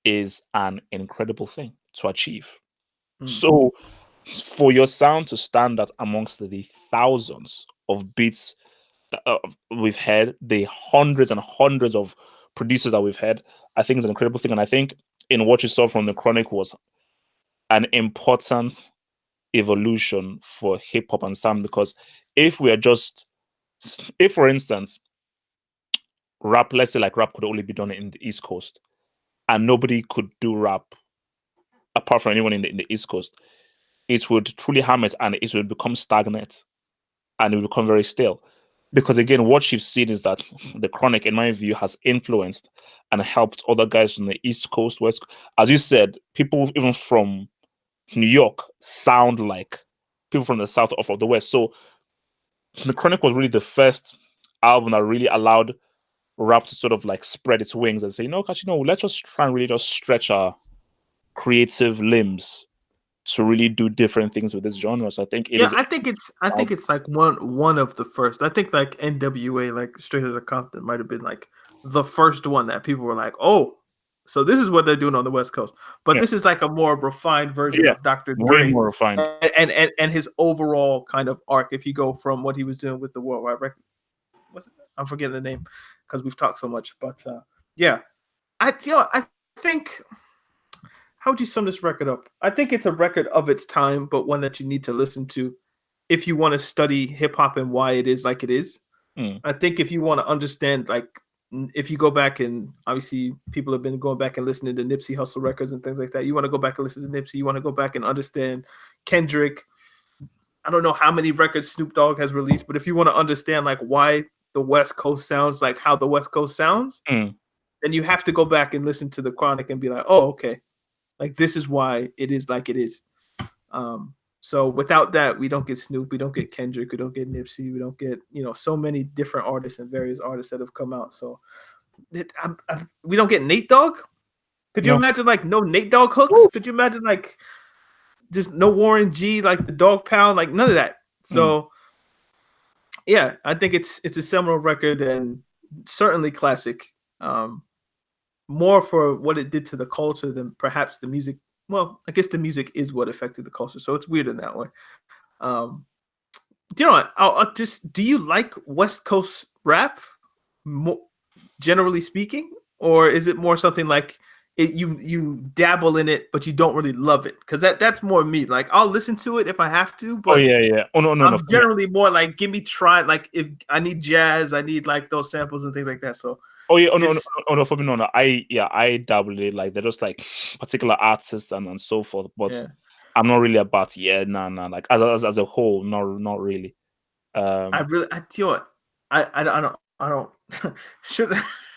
Speaker 1: is an incredible thing to achieve. So for your sound to stand out amongst the thousands of beats that we've had, the hundreds and hundreds of producers that we've had, I think it's an incredible thing. And I think in what you saw from the Chronic was an important evolution for hip hop and sound, because if for instance, rap, let's say like rap could only be done in the East Coast and nobody could do rap apart from anyone in the East Coast, it would truly harm it and it would become stagnant and it would become very stale. Because again, what you've seen is that the Chronic, in my view, has influenced and helped other guys from the East Coast, West. As you said, people even from New York sound like people from the South or from the West. So the Chronic was really the first album that really allowed rap to sort of like spread its wings and say, actually, no, let's just try and really just stretch our creative limbs to really do different things with this genre. So I think it is.
Speaker 2: I think it's like one of the first. I think like NWA, like Straight Outta Compton, might have been like the first one that people were like, oh, so this is what they're doing on the West Coast. But this is like a more refined version of Dr.
Speaker 1: Way
Speaker 2: Dre,
Speaker 1: more refined,
Speaker 2: and his overall kind of arc. If you go from what he was doing with the Worldwide Record, I'm forgetting the name because we've talked so much. But I think. How would you sum this record up? I think it's a record of its time, but one that you need to listen to if you want to study hip hop and why it is like it is. I think if you want to understand, like, if you go back and obviously people have been going back and listening to Nipsey Hussle records and things like that. You want to go back and listen to Nipsey. You want to go back and understand Kendrick. I don't know how many records Snoop Dogg has released, but if you want to understand like why the West Coast sounds like how the West Coast sounds, then you have to go back and listen to the Chronic and be like, oh, okay. Like, this is why it is like it is. So without that, we don't get Snoop, we don't get Kendrick, we don't get Nipsey, we don't get, so many different artists and various artists that have come out. So we don't get Nate Dogg. Could you imagine like no Nate Dogg hooks? Ooh. Could you imagine like just no Warren G, like the Dog Pound, like none of that? So yeah, I think it's a seminal record and certainly classic. More for what it did to the culture than perhaps the music. Well, I guess the music is what affected the culture, so it's weird in that way. Do you know what? I'll just. Do you like West Coast rap, generally speaking, or is it more something like you dabble in it, but you don't really love it? Because that's more me. Like, I'll listen to it if I have to, but
Speaker 1: Oh no,
Speaker 2: I'm generally more like, give me try. Like, if I need jazz, I need like those samples and things like that. So.
Speaker 1: For me, no. I dabble in it. Like, they're just like particular artists and so forth. But I'm not really about Like as a whole, not really.
Speaker 2: I do it. I don't should.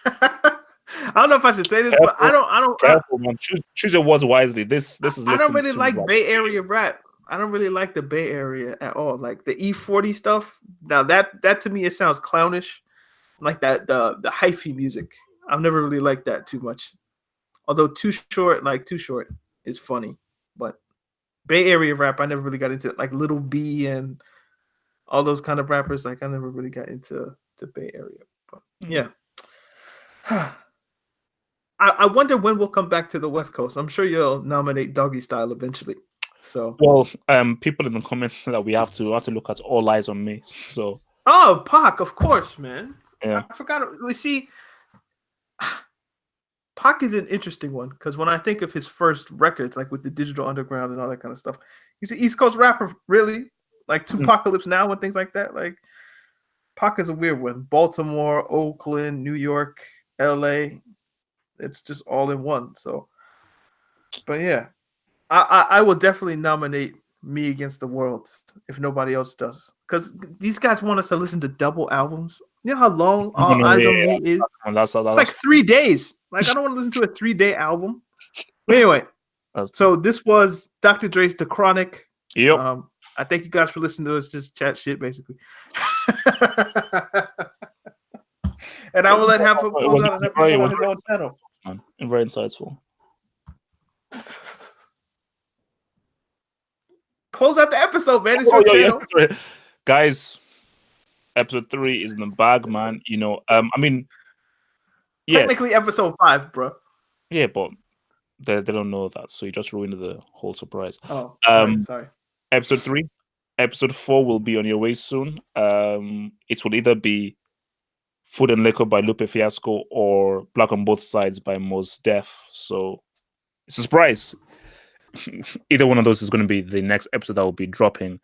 Speaker 2: I don't know if I should say this, but I don't.
Speaker 1: Careful, man. Choose your words wisely. This is.
Speaker 2: I don't really like Bay Area rap. I don't really like the Bay Area at all. Like the E40 stuff. Now that to me it sounds clownish. Like that the hyphy music. I've never really liked that too much. Although Too Short is funny, but Bay Area rap I never really got into it. Like Little B and all those kind of rappers. Like I never really got into Bay Area. But yeah. I wonder when we'll come back to the West Coast. I'm sure you'll nominate Doggy Style eventually. So
Speaker 1: people in the comments say that we have to look at All Eyes on Me. So
Speaker 2: Pac, of course, man.
Speaker 1: Yeah.
Speaker 2: I forgot. We see Pac is an interesting one because when I think of his first records, like with the Digital Underground and all that kind of stuff, he's an East Coast rapper, really. Like Tupacalypse Now and things like that. Like Pac is a weird one. Baltimore, Oakland, New York, LA. It's just all in one. So, but yeah, I will definitely nominate Me Against the World if nobody else does, because these guys want us to listen to double albums. You know how long All Eyes on Me is? It's like 3 days. Like, I don't want to listen to a 3-day album. But anyway, so this was Dr. Dre's The Chronic.
Speaker 1: Yep.
Speaker 2: I thank you guys for listening to us just chat shit, basically. And I will let him close out his own channel.
Speaker 1: And very insightful.
Speaker 2: close out the episode, man. It's
Speaker 1: Oh,
Speaker 2: your
Speaker 1: yeah,
Speaker 2: channel.
Speaker 1: yeah. Guys, episode 3 is in the bag, man. You know, I mean, yeah,
Speaker 2: Technically, episode 5, bro.
Speaker 1: yeah, but they don't know that, so you just ruined the whole surprise.
Speaker 2: Oh, sorry.
Speaker 1: Episode 3, episode 4 will be on your way soon. It will either be Food and Liquor by Lupe Fiasco or Black on Both Sides by Mos Def. So it's a surprise. Either one of those is going to be the next episode that will be dropping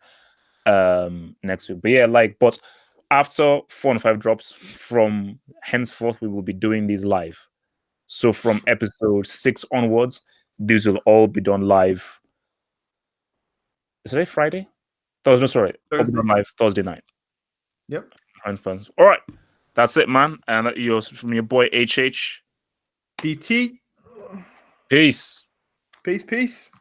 Speaker 1: next week. But yeah, but after 4 and 5 drops, from henceforth we will be doing these live. So from episode 6 onwards, these will all be done live. Is today Friday? Thursday, sorry. All be done live Thursday night.
Speaker 2: Yep.
Speaker 1: All right. That's it, man. And you're from your boy HH.
Speaker 2: DT.
Speaker 1: Peace.
Speaker 2: Peace.